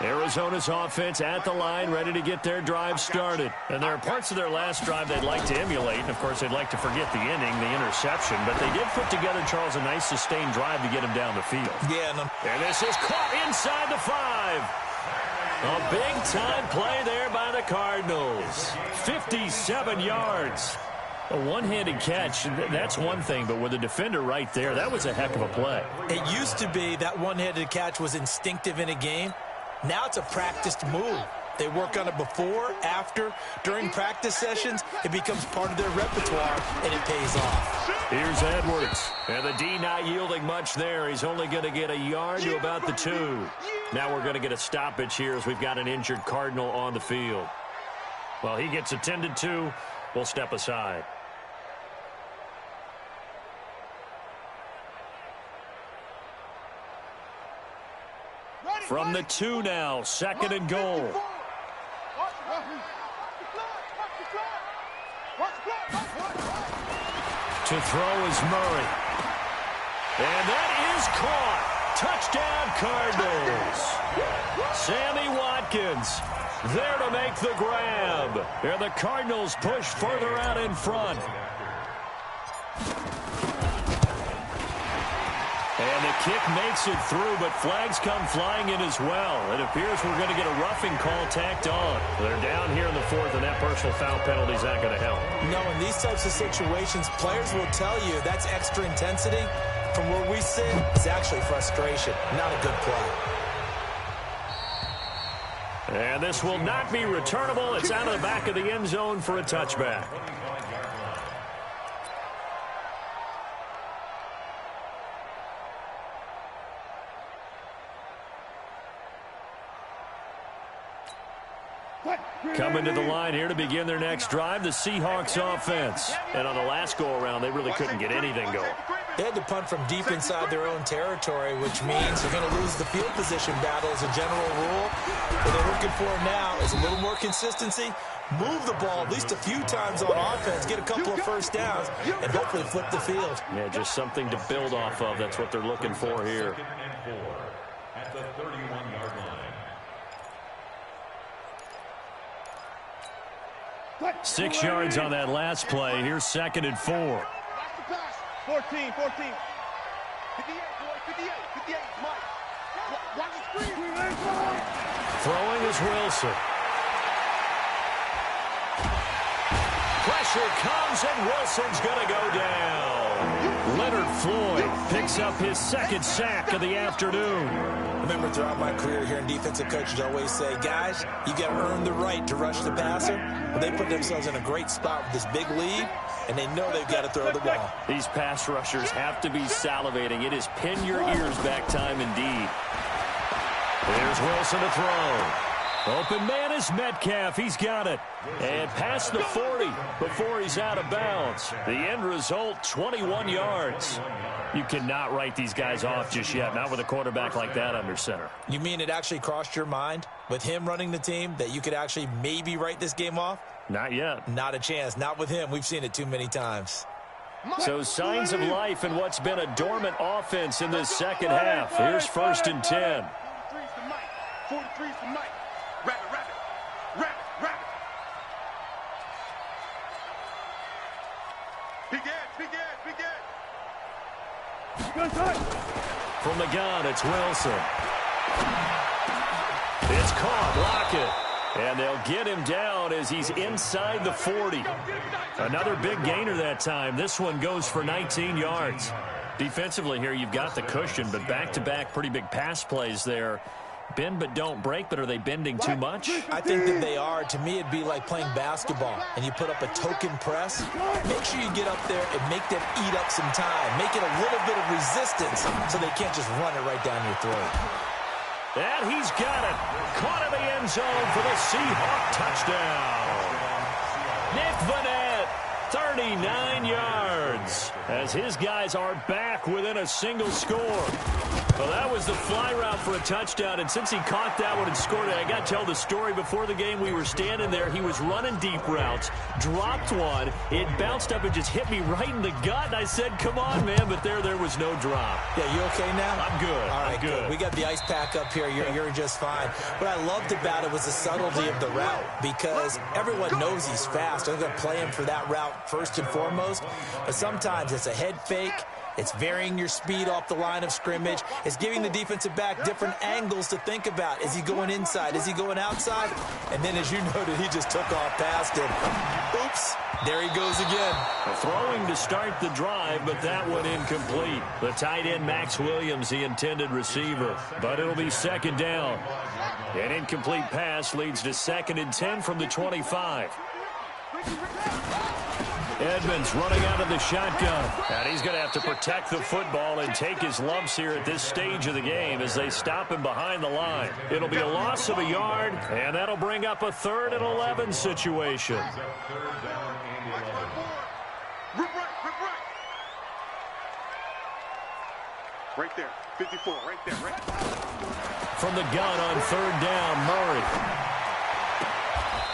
Arizona's offense at the line, ready to get their drive started. And there are parts of their last drive they'd like to emulate. And, of course, they'd like to forget the inning, the interception. But they did put together, Charles, a nice sustained drive to get him down the field. Yeah. And this is caught inside the 5. A big-time play there by the Cardinals. 57 yards. A one-handed catch, that's one thing, but with a defender right there, that was a heck of a play. It used to be that one-handed catch was instinctive in a game. Now it's a practiced move. They work on it before, after, during practice sessions. It becomes part of their repertoire, and it pays off. Here's Edwards. And the D not yielding much there. He's only going to get a yard to about the 2. Now we're going to get a stoppage here as we've got an injured Cardinal on the field. Well, he gets attended to. We'll step aside. From the 2 now, 2nd and goal. To throw is Murray. And that is caught. Touchdown, Cardinals. Sammy Watkins there to make the grab. And the Cardinals push further out in front. And the kick makes it through, but flags come flying in as well. It appears we're going to get a roughing call tacked on. They're down here in the 4th, and that personal foul penalty is not going to help. No, in these types of situations, players will tell you that's extra intensity. From where we sit, it's actually frustration, not a good play. And this will not be returnable. It's out of the back of the end zone for a touchback. Coming to the line here to begin their next drive, the Seahawks offense. And on the last go-around, they really couldn't get anything going. They had to punt from deep inside their own territory, which means they're going to lose the field position battle as a general rule. What they're looking for now is a little more consistency, move the ball at least a few times on offense, get a couple of first downs, and hopefully flip the field. Yeah, just something to build off of. That's what they're looking for here. At the 31-yard line. 6 yards on that last play. Here's 2nd and 4. 14, 14. 58, boy, 58, 58, Mike. Watch the screen. Throwing is Wilson. Pressure comes, and Wilson's going to go down. Leonard Floyd picks up his 2nd sack of the afternoon. Remember, throughout my career here in defensive coaches always say, guys, you got to earn the right to rush the passer. But they put themselves in a great spot with this big lead, and they know they've got to throw the ball. These pass rushers have to be salivating. It is pin your ears back time indeed. Here's Wilson to throw. Open man is Metcalf. He's got it. And past the 40 before he's out of bounds. The end result, 21 yards. You cannot write these guys off just yet, not with a quarterback like that under center. You mean it actually crossed your mind with him running the team that you could actually maybe write this game off? Not yet. Not a chance. Not with him. We've seen it too many times. So signs of life in what's been a dormant offense in this second half. Here's 1st and 10. 43's to Mike. Rabbit, rabbit, rabbit, rabbit. Big edge, big edge. From the gun, it's Wilson. It's caught, Lockett. And they'll get him down as he's inside the 40. Another big gainer that time. This one goes for 19 yards. Defensively here, you've got the cushion, but back-to-back pretty big pass plays there. Bend but don't break, but are they bending too much? I think that they are. To me, it'd be like playing basketball, and you put up a token press. Make sure you get up there and make them eat up some time. Make it a little bit of resistance so they can't just run it right down your throat. And he's got it. Caught in the end zone for the Seahawk touchdown. Nick Vanette, 39 yards, as his guys are back within a single score. Well, that was the fly route for a touchdown, and since he caught that one and scored it, I got to tell the story. Before the game, we were standing there. He was running deep routes, dropped one. It bounced up and just hit me right in the gut, and I said, come on, man, but there was no drop. Yeah, you okay now? I'm good. All right, I'm good. We got the ice pack up here. You're just fine. What I loved about it was the subtlety of the route, because everyone knows he's fast. They're going to play him for that route first and foremost, but sometimes it's a head fake. It's varying your speed off the line of scrimmage. It's giving the defensive back different angles to think about. Is he going inside? Is he going outside? And then, as you noted, he just took off past him. Oops. There he goes again. Throwing to start the drive, but that one incomplete. The tight end, Max Williams, the intended receiver. But it'll be 2nd down. An incomplete pass leads to 2nd and 10 from the 25. Edmonds running out of the shotgun. And he's going to have to protect the football and take his lumps here at this stage of the game as they stop him behind the line. It'll be a loss of a yard, and that'll bring up a 3rd and 11 situation. Right there, 54, right there, right there. From the gun on 3rd down, Murray.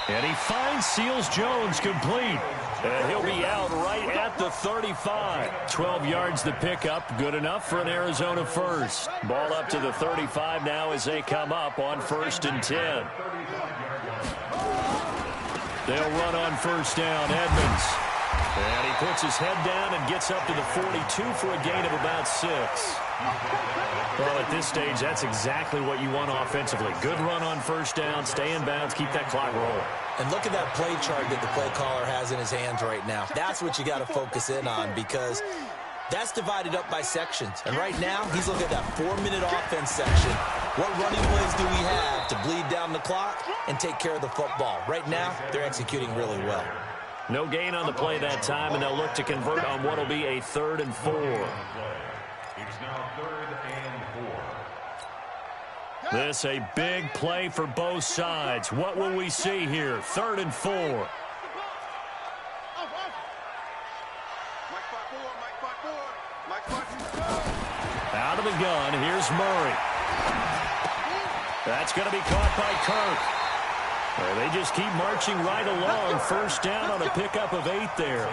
And he finds Seals Jones complete. And he'll be out right at the 35. 12 yards the pickup. Good enough for an Arizona first. Ball up to the 35 now as they come up on 1st and 10. They'll run on 1st down, Edmonds. And he puts his head down and gets up to the 42 for a gain of about 6. Well, at this stage, that's exactly what you want offensively. Good run on 1st down, stay in bounds, keep that clock rolling. And look at that play chart that the play caller has in his hands right now. That's what you got to focus in on, because that's divided up by sections. And right now, he's looking at that 4-minute offense section. What running plays do we have to bleed down the clock and take care of the football? Right now, they're executing really well. No gain on the play that time, and they'll look to convert on what will be a 3rd and 4. It's now 3rd and 4. This a big play for both sides. What will we see here? 3rd and 4. Out of the gun, here's Murray. That's going to be caught by Kirk. They just keep marching right along. First down on a pickup of 8 there.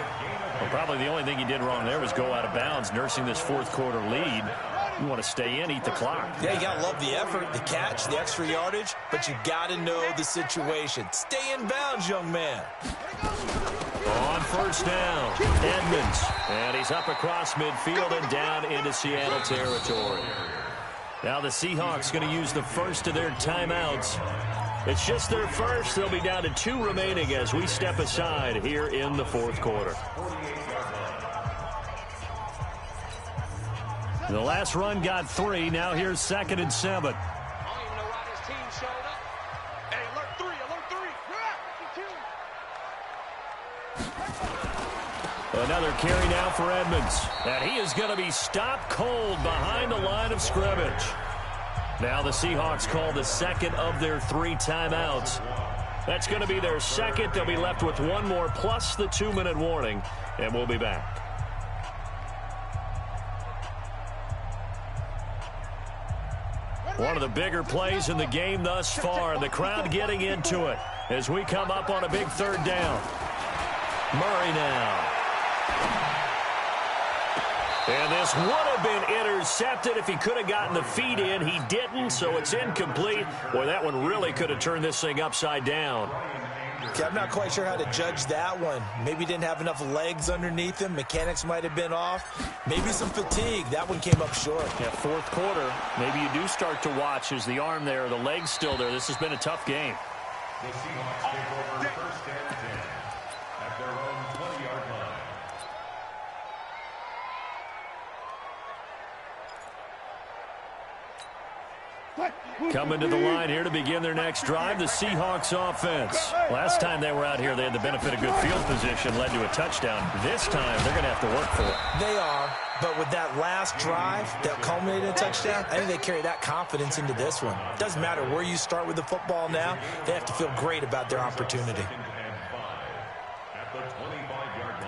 Well, probably the only thing he did wrong there was go out of bounds, nursing this fourth quarter lead. You want to stay in, eat the clock. Yeah, you got to love the effort, the catch, the extra yardage, but you got to know the situation. Stay in bounds, young man. On first down, Edmonds. And he's up across midfield and down into Seattle territory. Now the Seahawks going to use the first of their timeouts. It's just their first. They'll be down to 2 remaining as we step aside here in the fourth quarter. The last run got 3. Now here's 2nd and 7. I don't even know why this team showed up. Hey, alert 3, alert 3. Another carry now for Edmonds. And he is going to be stopped cold behind the line of scrimmage. Now the Seahawks call the second of their 3 timeouts. That's going to be their second. They'll be left with 1 more plus the 2-minute warning. And we'll be back. One of the bigger plays in the game thus far. The crowd getting into it as we come up on a big 3rd down. Murray now. And this would have been intercepted if he could have gotten the feet in. He didn't, so it's incomplete. Boy, that one really could have turned this thing upside down. Okay, I'm not quite sure how to judge that one. Maybe he didn't have enough legs underneath him. Mechanics might have been off. Maybe some fatigue. That one came up short. Yeah, fourth quarter. Maybe you do start to watch. Is the arm there, the leg's still there? This has been a tough game. The Seahawks take over 1st and 10 at their own 20-yard line. Coming to the line here to begin their next drive, the Seahawks offense. Last time they were out here, they had the benefit of good field position, led to a touchdown. This time, they're going to have to work for it. They are, but with that last drive that culminated in a touchdown, I think they carry that confidence into this one. Doesn't matter where you start with the football now, they have to feel great about their opportunity. At the 25-yard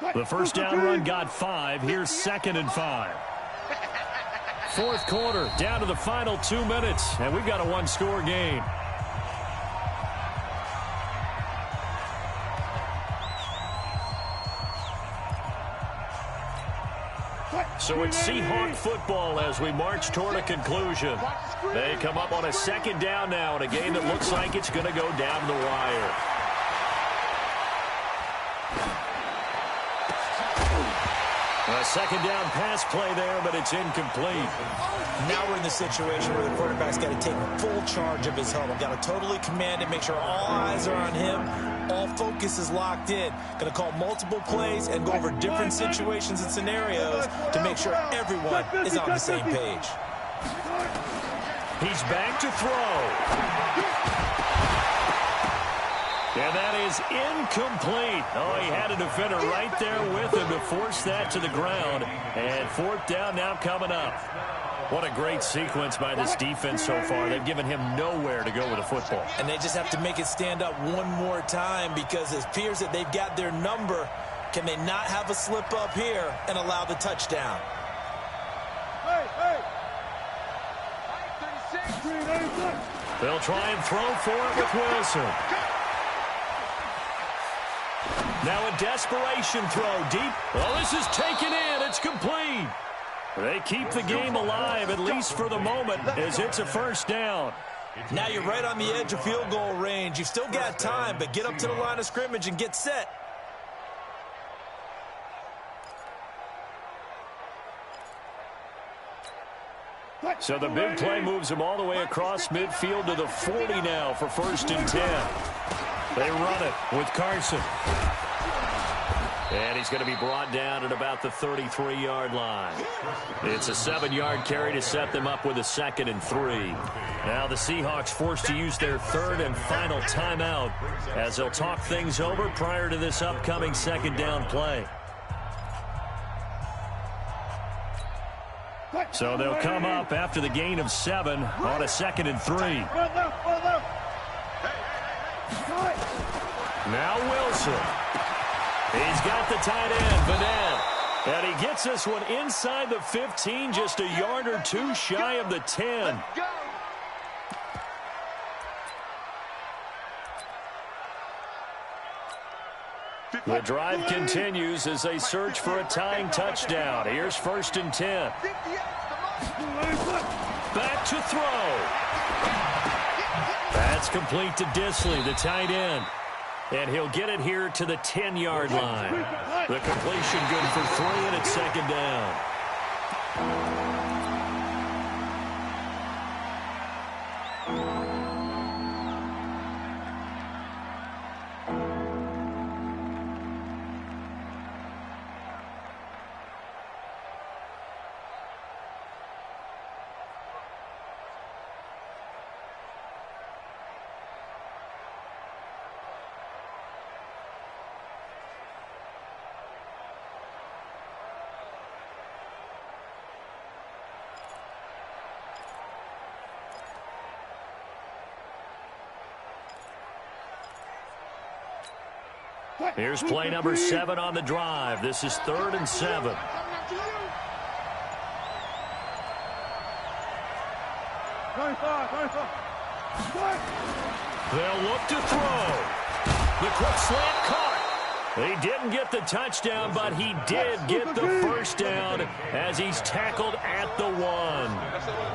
line. The first down run got 5. Here's 2nd and 5. Fourth quarter, down to the final 2 minutes, and we've got a 1-score game. So it's Seahawk football as we march toward a conclusion. They come up on a 2nd down now in a game that looks like it's going to go down the wire. A 2nd down pass play there, but it's incomplete. Now we're in the situation where the quarterback's got to take full charge of his huddle. Got to totally command it, make sure all eyes are on him. All focus is locked in. Going to call multiple plays and go over different situations and scenarios to make sure everyone is on the same page. He's back to throw. And that is incomplete. Oh, he had a defender right there with him to force that to the ground. And 4th down now coming up. What a great sequence by this defense so far. They've given him nowhere to go with the football. And they just have to make it stand up one more time because it appears that they've got their number. Can they not have a slip up here and allow the touchdown? They'll try and throw for it with Wilson. Now a desperation throw deep. Well, this is taken in. It's complete. They keep the game alive, at least for the moment, as it's a 1st down. Now you're right on the edge of field goal range. You've still got time, but get up to the line of scrimmage and get set. So the big play moves him all the way across midfield to the 40 now for 1st and 10. They run it with Carson. And he's going to be brought down at about the 33-yard line. It's a 7-yard carry to set them up with a 2nd and 3. Now the Seahawks forced to use their 3rd and final timeout as they'll talk things over prior to this upcoming 2nd down play. So they'll come up after the gain of 7 on a 2nd and 3. Now Wilson. He's got the tight end, Vanette. And he gets this one inside the 15, just a yard or two shy of the 10. The drive continues as they search for a tying touchdown. Here's 1st and 10. Back to throw. That's complete to Disley, the tight end. And he'll get it here to the 10-yard line. The completion good for 3, and it's 2nd down. Here's play number 7 on the drive. This is 3rd and 7. They'll look to throw. The quick slant caught. He didn't get the touchdown, but he did get the first down as he's tackled at the 1.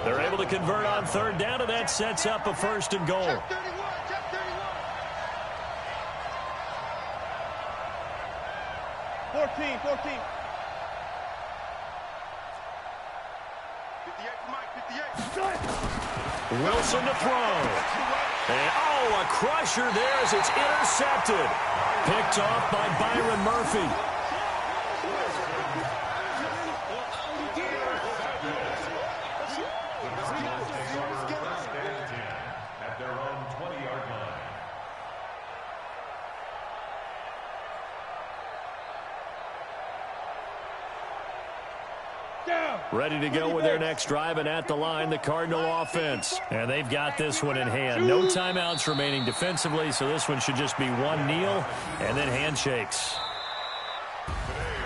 They're able to convert on 3rd down, and that sets up a 1st and goal. Wilson to throw. And, a crusher there as it's intercepted. Picked off by Byron Murphy. At their own 20-yard line. Ready to go with their next drive, and at the line, the Cardinal offense. And they've got this one in hand. No timeouts remaining defensively, so this one should just be one kneel and then handshakes.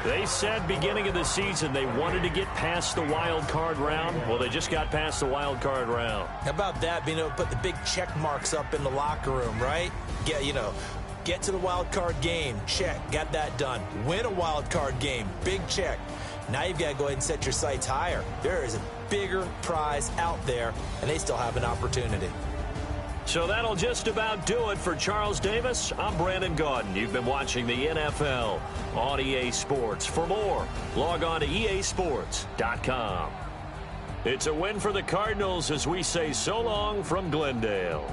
They said beginning of the season they wanted to get past the wild card round. Well, they just got past the wild card round. How about that, being able to put the big check marks up in the locker room, right? Get to the wild card game, check, got that done. Win a wild card game, big check. Now you've got to go ahead and set your sights higher. There is a bigger prize out there, and they still have an opportunity. So that'll just about do it for Charles Davis. I'm Brandon Gaudin. You've been watching the NFL on EA Sports. For more, log on to easports.com. It's a win for the Cardinals as we say so long from Glendale.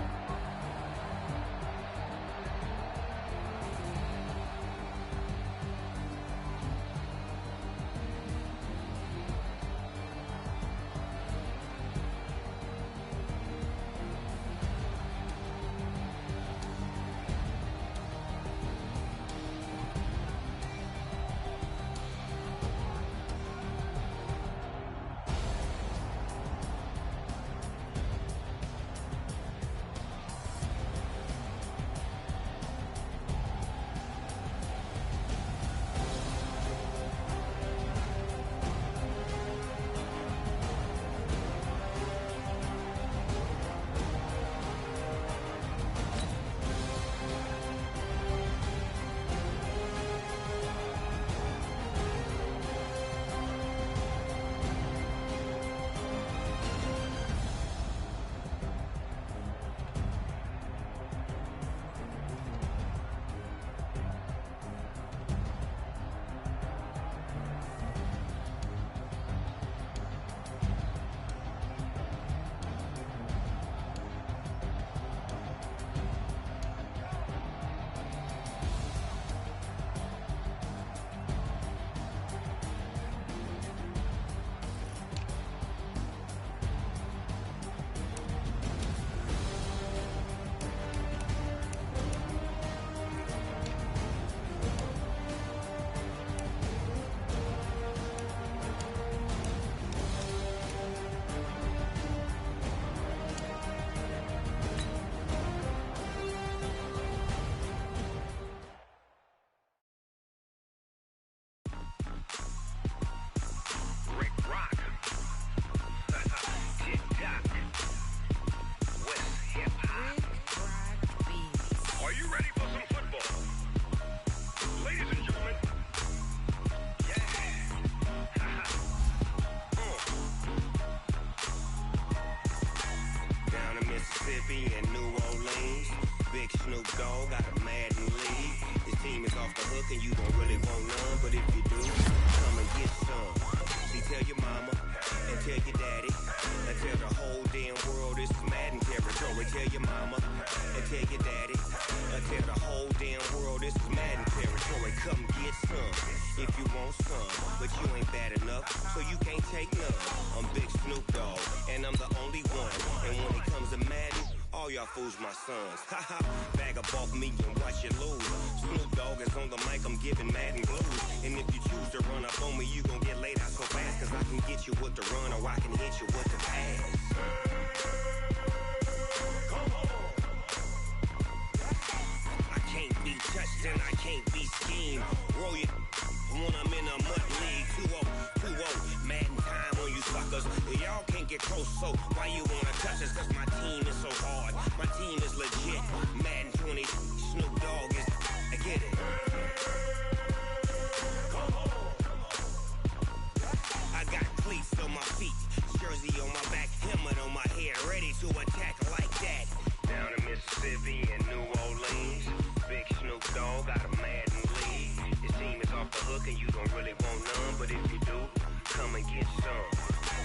Snoop Dogg got a Madden league. His team is off the hook and you don't really want none, but if you do, come and get some. See, tell your mama and tell your daddy and tell the whole damn world this is Madden territory. Tell your mama and tell your daddy and tell the whole damn world this is Madden territory. Come get some if you want some, but you ain't bad enough, so you can't take none. I'm Big Snoop Dogg, and I'm the only one. And when it comes to Madden, all y'all fools my sons. Haha, bag up off me and watch you lose. Snoop Dogg is on the mic, I'm giving Madden blues. And if you choose to run up on me, you gon' get laid out so fast, cause I can get you with the run or I can hit you with the pass. Come on. I can't be touched and I can't be schemed. Roll it when I'm in a mud league. 2-0, Madden time on you suckers. Y'all can't get close, so why you wanna touch us? Cause my team is so hard, my team is legit. Madden 20, Snoop Dogg is, I get it. Come on. I got cleats on my feet, jersey on my back, helmet on my head, ready to attack like that. Down in Mississippi and New Orleans, Big Snoop Dogg got a Madden league. His team is off the hook and you don't really want none, but if you do, come and get some.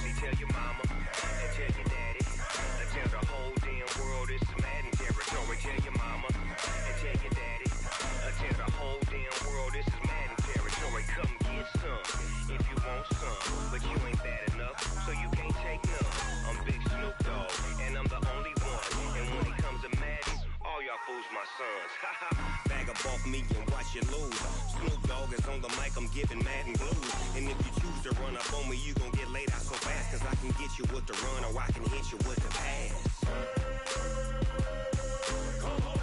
See, tell your mama and tell your daddy and tell the whole damn world this is Madden territory. Tell your mama and tell your daddy and tell the whole damn world this is Madden territory. Come get some if you want some, but you ain't bad enough, so you can't take none. I'm Big Snoop Dogg, and I'm the only one. And when it comes to Madden, all y'all fools my sons. Bag up off me and watch you lose. Snoop Dogg is on the mic, I'm giving Madden blues. And if you choose to run up on me, you gon' get laid out so fast, cause I can get you with the run or I can hit you with the pass. Come on.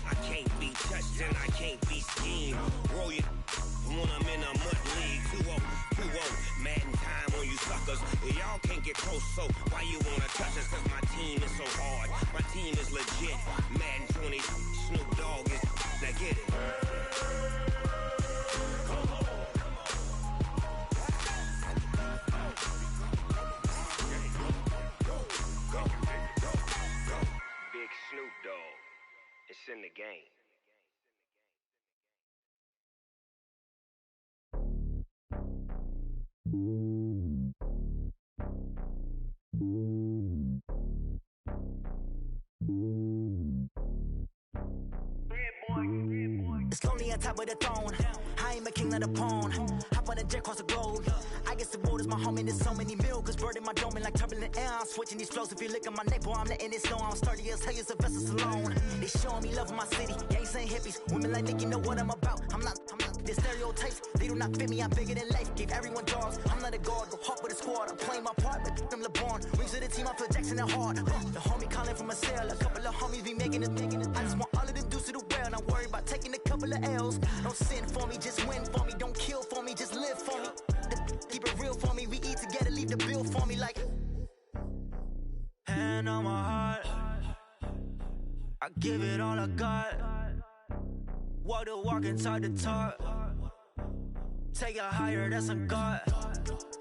I can't be touched and I can't be schemed. Roll it when I'm in a mud league. 2-0, Madden time on you suckers. Y'all can't get close, so why you wanna touch us? Cause my team is so hard, my team is legit. Madden 20, Snoop Dogg is, now get it. Come on. Go. Big Snoop Dogg, it's in the game. It's lonely on top of the throne. I ain't a king of the pawn. Hop on a jet across the globe. I guess the world is my home and there's so many milk. Bird in my dome and like turbulent air. I'm switching these flows. If you look at my neck, boy, I'm letting it snow. I'm sturdy as hell, as a vessel alone. They showing me love in my city. Gangs ain't hippies. Women like Nick, you know what I'm about. I'm not. The stereotypes, they do not fit me. I'm bigger than life. Give everyone jobs. I'm not a guard. Go hard with a squad. I'm playing my part, but I'm LeBron. Rings of the team, I feel Jackson and hard. The homie calling from a cell. A couple of homies be making it. I just want all of them dudes to do well. Not worry about taking a couple of L's. Don't sin for me, just win for me. Don't kill for me, just live for me. Keep it real for me. We eat together, leave the bill for me like. Hand on my heart, I give it all I got. Walk the walk and talk the talk. Take it higher, that's a God.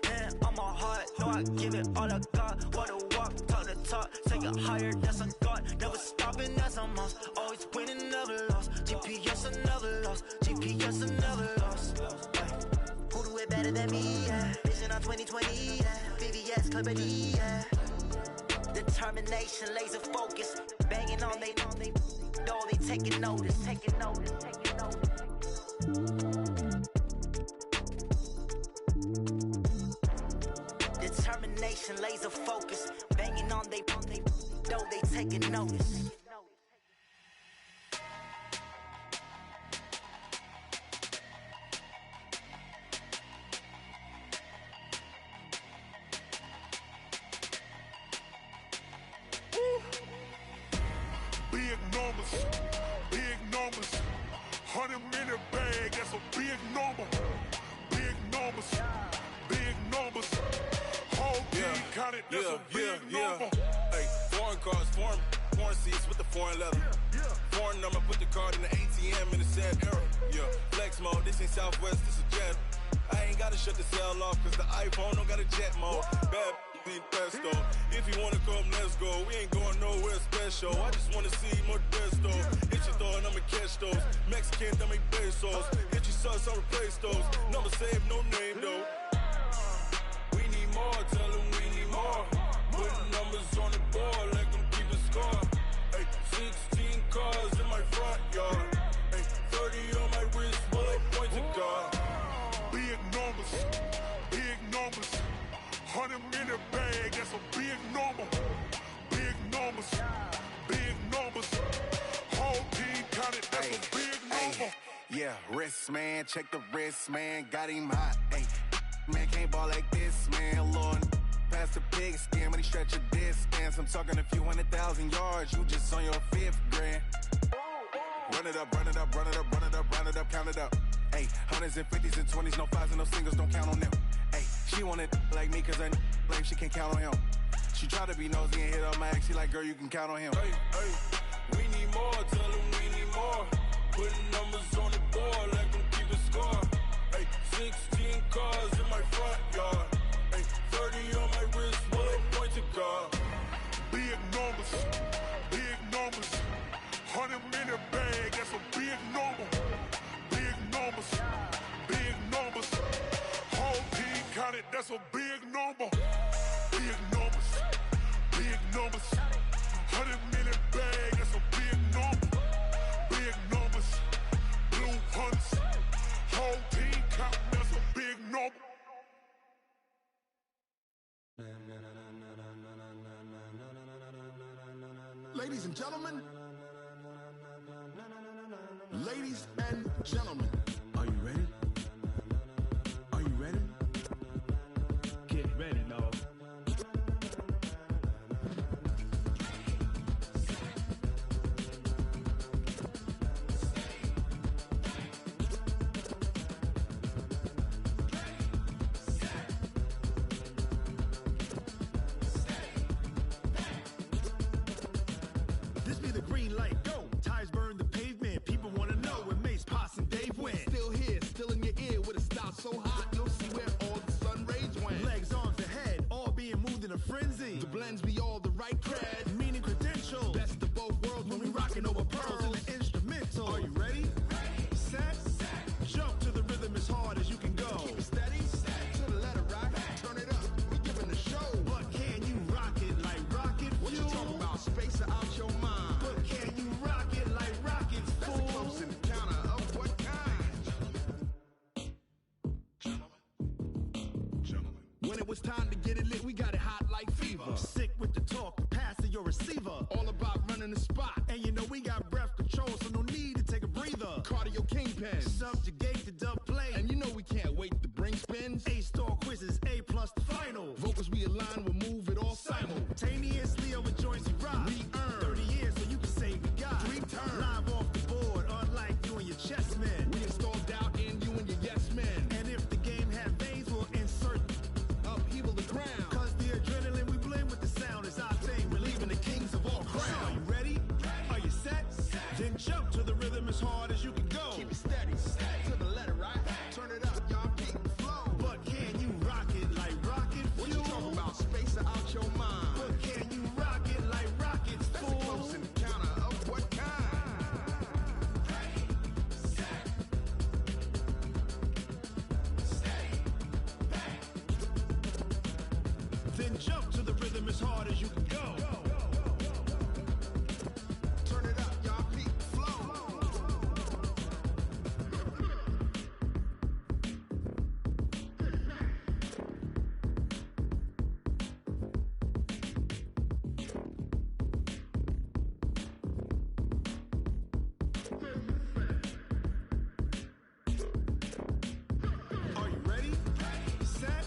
Hand on my heart, no, I give it all I got. Walk the walk, talk the talk. Take it higher, that's a God. Never stopping, that's a must. Always winning, never lost. GPS, I never lost. GPS, I never lost. Who do it better than me? Yeah. Vision on 2020. Yeah. VVS, Clarity. Yeah. Determination, laser focus. Banging on they know they taking notice. Taking notice. Taking notice. Determination, laser focus. Banging on they know they taking notice. Big numbers, 100-minute bag, that's a big number. Big numbers, whole team counted, that's a big number. Hey, foreign cars, foreign seats with the foreign leather. Foreign number, put the card in the ATM in the sad era. Yeah, flex mode, this ain't Southwest, this is Jet. I ain't gotta shut the cell off, cause the iPhone don't got a jet mode. Bad be pesto. If you wanna come, let's go. We ain't going nowhere special. I just wanna can't dame pesos. Get your sons, I'll replace those. Number save, no name though. We need more, tell them we need more. Putting numbers on the board, let them keep a score. Ay, 16 cars in my front yard. Ay, 30 on my wrist, bullet point to God. Big numbers, big numbers. 100 in the bag, that's a big number. Big numbers, big numbers. Whole team counted, that's a big number. Yeah, wrist man, check the wrist man, got him hot. Ay, man can't ball like this, man. Lord, pass the pig skin when he stretch a distance. I'm talking a few 100,000 yards, you just on your 5th grand. Run it up, run it up, run it up, run it up, run it up, count it up. Ay, 100s and 50s and 20s, no 5s and no singles, don't count on them. Ay, she wanted like me cause I like she can count on him. She tried to be nosy and hit up my ex, she like, girl, you can count on him. Hey, hey, we need more, tell them we need more. Putting numbers on the board, let them keep a score. Hey, 16 cars in my front yard. Hey, 30 on my wrist, bullet point to God. Big numbers, big numbers. 100 in the bag, that's a big number. Big numbers, big numbers. Whole team counted, that's a big number. Big numbers, big numbers. 100 in the bag, that's a big number. Big numbers, blue hunts. Whole team counted, that's a big number. Ladies and gentlemen, ladies and gentlemen, are you ready? Are you ready? Get ready, dog. This be the green light, go. Tires burn the pavement. People want to know where Mace, Posse, and Dave went. Still here, still in your ear with a style so hot, you'll see where all the sun rays went. Legs, arms, and head, all being moved in a frenzy. The blends be all the right cred, meaning credentials. Best of both worlds when we rockin' over pearls in the instrumental. Are you ready? Set, jump to the rhythm as hard as you can go. Keep it steady, to the letter right. Turn it up, we giving the show. But can you rock it like rocket fuel? What you talking about? Space out your mind. But can you rock it like rockets, fool? That's a close encounter of what kind? Gentlemen. When it was time to get it lit, we got it hot like fever. Sick with the talk, pass to your receiver. All about running the spot. And you know we got breath control, so no need to take a breather. Cardio kingpin, subjugate the dub play. And you know we can't wait to bring spins. A-star quizzes, A+ the final. Vocals we align, we'll move it all simultaneously over joints we rock. We earn 30 years, so you can say we got 3 turns. Live off the board, unlike you and your chess men. We install doubt in you and your yes men. And if the game had veins, we'll insert upheaval the ground. Cause the adrenaline we blend with the sound is our thing. We're leaving the kings of all crowns. So are you ready? Are you set? Then jump to the rhythm as hard as you can go. Keep it steady, to the letter right. Turn it up, y'all keep the flow. But can you rock it like rocket fuel? What you talking about? Space out your mind. But can you rock it like rockets, fool? That's a close encounter of what kind? Then jump to the rhythm as hard as you can go. Turn it up, y'all keep the flow. Are you ready? Set,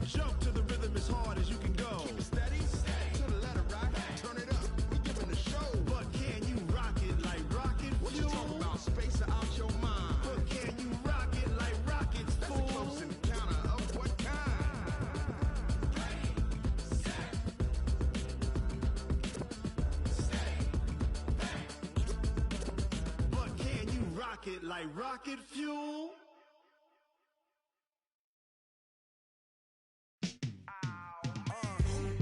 jump to the rhythm as hard as you can go. Keep it steady, to the letter right. Turn it up, we giving the show. But can you rock it like rocket fuel? What you talking about? Space out your mind. But can you rock it like rockets, fool? That's a close encounter of what kind? But can you rock it like rocket fuel?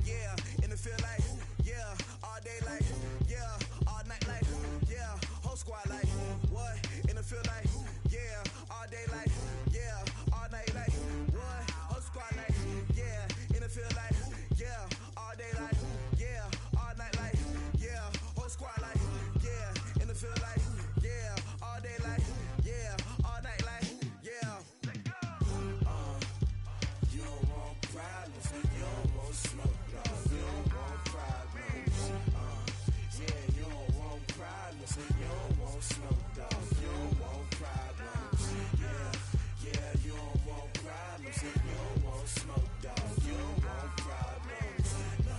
Yeah, in the field like, yeah, all day like, yeah, all night like, yeah, whole squad like, what? In the field feel like, yeah, all day like, yeah, all night like, what? Whole squad like, yeah, in the feel like, yeah, all day like, yeah, all night like, yeah, whole squad like, yeah, in the feel like, yeah, all day like, yeah, all night like, yeah. You don't want problems, you don't want smoke, dog. You don't want problems. Yeah, you don't want problems, you don't want smoke, dog. You don't want problems. Yeah, you don't want problems, you don't want smoke, dog. You don't want problems. No,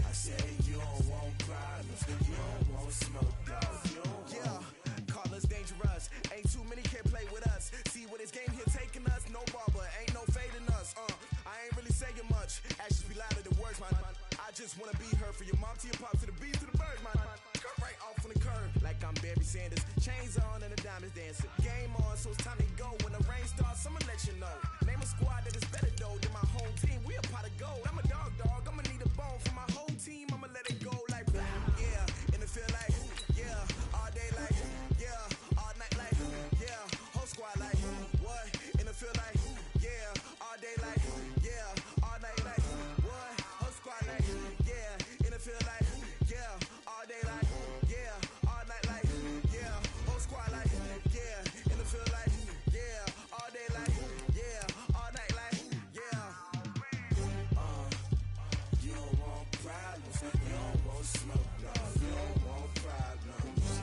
I say you don't want problems, you don't want smoke, dog. You don't want. Call us dangerous. Ain't too many can play with us. See what this game here taking us. No barber, ain't no fading us. I ain't really saying much. Actions be louder than words, man. I just wanna be heard for your mom to your pop to the beat to the birds, man. Cut right off on the curb like I'm Barry Sanders. Chains on and the diamonds dancing. Game on, so it's time to go. When the rain starts, I'ma let you know. Name a squad that is better though than my home team. We a pot of gold. I'm a dog. I'ma need a bone for my whole team. I'ma let it go like blah. Yeah, and it feel like yeah, all day like yeah, all night like yeah, whole squad like what? And it feel like yeah, all day like yeah, all night like what? Whole squad like yeah, and it feel like yeah, all day like yeah, all night like yeah, whole squad like yeah, and it feel like yeah, all day like yeah, all night like yeah. You don't want problems, you don't want smoke, dog. You don't want problems.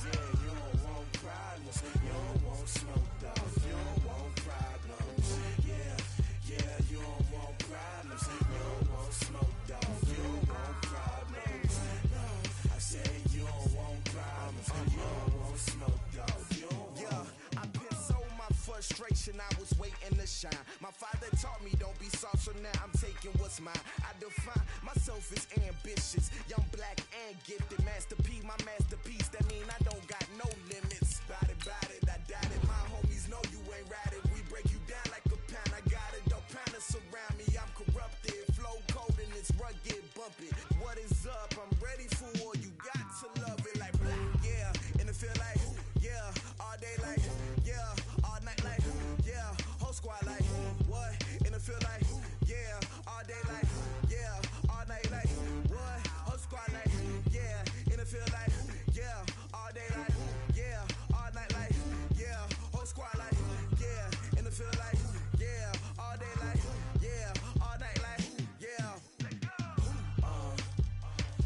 Yeah, you don't want problems, you don't want smoke, dog. You don't want problems. Yeah, you don't want problems, you don't want smoke, dog. You don't want problems. No, I say you don't want problems, you don't want smoke, dog. You don't want. Yeah, I put so my frustration, I was waiting to shine. My father taught me don't be soft, so now I'm taking what's mine. I define myself as ambitious, young, black, and gifted. Master P, my masterpiece. That mean I don't got no limits. Bout it, I doubt it. My homies know you ain't ratted. We break you down like a pound. I got it, don't pound to surround me. I'm corrupted, flow cold and it's rugged, bumpy. What is up? I'm ready for war. You got to love it like blah. Yeah, and it feel like yeah, all day like yeah, all night like yeah, whole squad like what? And it feel like yeah, all day like yeah, all night like what? Whole squad like yeah, and it feel like yeah, all day like yeah, all night like yeah, whole squad like yeah, and it feel like yeah, all day like yeah, all night like yeah.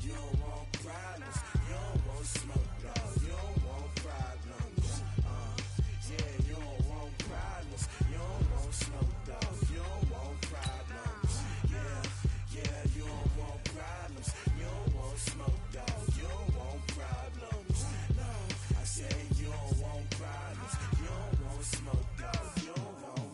You don't want problems, you don't want smoke, dog. You don't want problems. Yeah, you don't want problems, you don't want smoke, dog. You don't want problems. Yeah, you don't want problems, you don't want smoke, dog. You don't want problems. No, I say you don't want problems, you don't want smoke, dog. You don't want.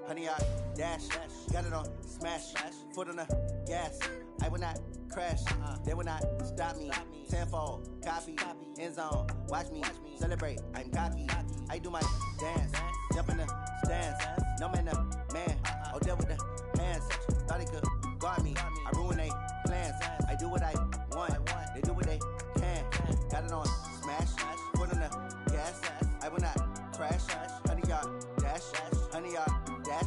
Honey, I dash, got it on smash, foot on the gas. I will not crash, they will not stop me. Tenfold, copy, end zone, watch me celebrate. I'm cocky, I do my dance, jump in the stands. No man, man, oh deal with the hands. Thought he could guard me, I ruin they plans. I do what I want, they do what they can. Got it on smash, foot on the gas. I will not crash, honey, y'all dash, honey, y'all dash,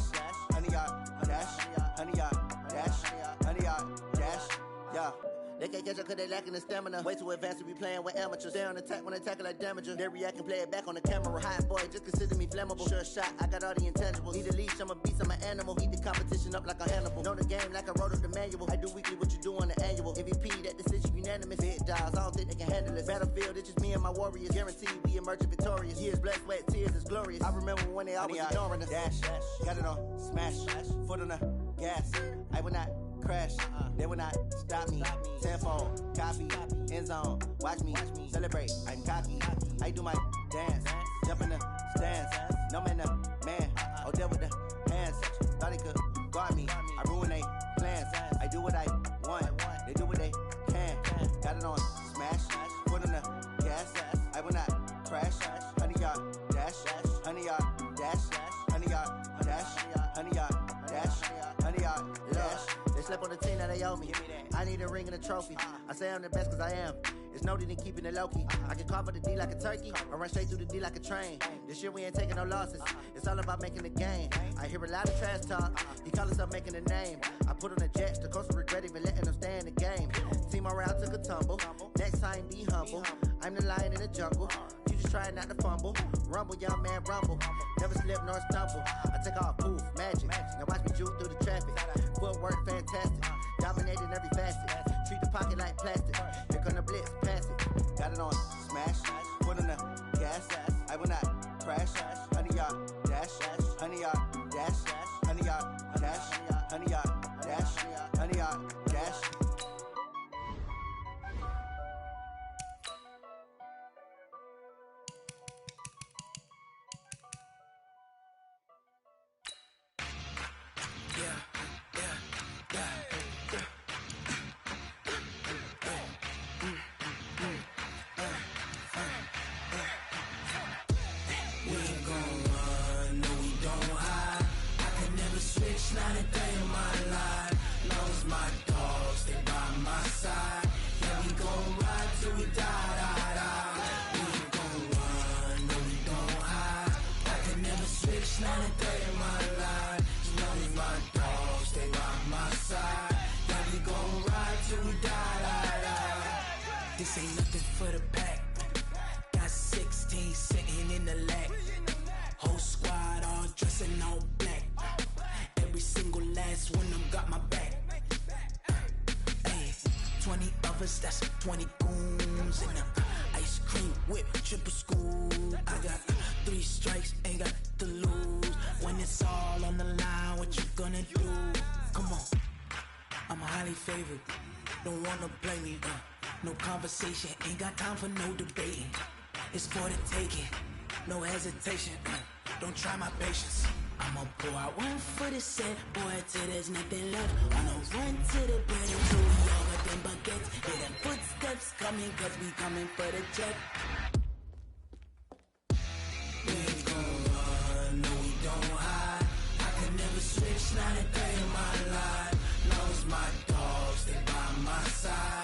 honey, y'all dash, honey, y'all dash, honey, y'all dash, yeah. They can't catch up cause they lacking the stamina. Way too advanced to be playing with amateurs. Stay on attack when they tackle like damager. They react and play it back on the camera. Hot boy, just consider me flammable. Sure shot, I got all the intangibles. Need a leash, I'm a beast, I'm an animal. Heat the competition up like a Hannibal. Know the game like I wrote up the manual. I do weekly what you do on the annual. MVP, that decision unanimous. Hit dials, I don't think they can handle it. Battlefield, it's just me and my warriors. Guaranteed we emerging victorious. Years, blood, sweat, tears, is glorious. I remember when they always ignoring us. Dash, got it on smash, foot on the gas. I will not crash. They will not stop me. Tenfold, copy, end zone. Watch me celebrate. I'm cocky. I do my dance. Jump in the stands. No man, man. Oh, there with the hands. Thought he could guard me. I ruin they plans. I do what I want. They do what they can. Got it on smash. Foot on the gas. I will not crash. 100-yard dash. 100-yard dash. 100-yard dash. 100-yard dash. 100-yard dash. They slept on the team that they owe me. I need a ring and a trophy. I say I'm the best cause I am. It's noted in keeping it low-key. I can carve for the D like a turkey or run straight through the D like a train. This year we ain't taking no losses. It's all about making the game. I hear a lot of trash talk. He call himself making a name. I put on the Jets. The coach will regret even letting them stay in the game. Team morale took a tumble. Next time be humble. I'm the lion in the jungle. You just trying not to fumble. Rumble, young man, rumble. Never slip nor stumble. I take off, poof, magic. Now watch me juke through the traffic. Footwork fantastic. Dominating every facet. Treat the pocket like plastic. Here come the blitz, pass it. Got it on smash. Put on the gas. I will not crash. 100-yard dash. 100-yard dash. 100-yard dash. 100-yard dash. 100-yard dash. Not a day in my life. Knows my dogs, they by my side. Yeah, we gon' ride till we die, die, die. We ain't gon' run, no, we don't hide. I can never switch, not a day in my life. Knows my dogs, they by my side. Yeah, we gon' ride till we die, die, die. This ain't nothing for the pack. Got 16 sitting in the lag. Whole squad all dressing all black. Every single last one of them got my back. Hey, 20 of us, that's 20 goons. And ice cream whip, triple scoop. I got 3 strikes, ain't got to lose. When it's all on the line, what you gonna do? Come on, I'm highly favored. Don't wanna blame me, no conversation, ain't got time for no debating. It's for the taking, no hesitation, don't try my patience. I'ma pour out one for the set, boy, till there's nothing left. I'ma run to the bed until we all got them buckets. Hear them footsteps coming, cause we coming for the check. We ain't gon' run, no, we don't hide. I can never switch, not a day in my life. Knows my dogs, they by my side.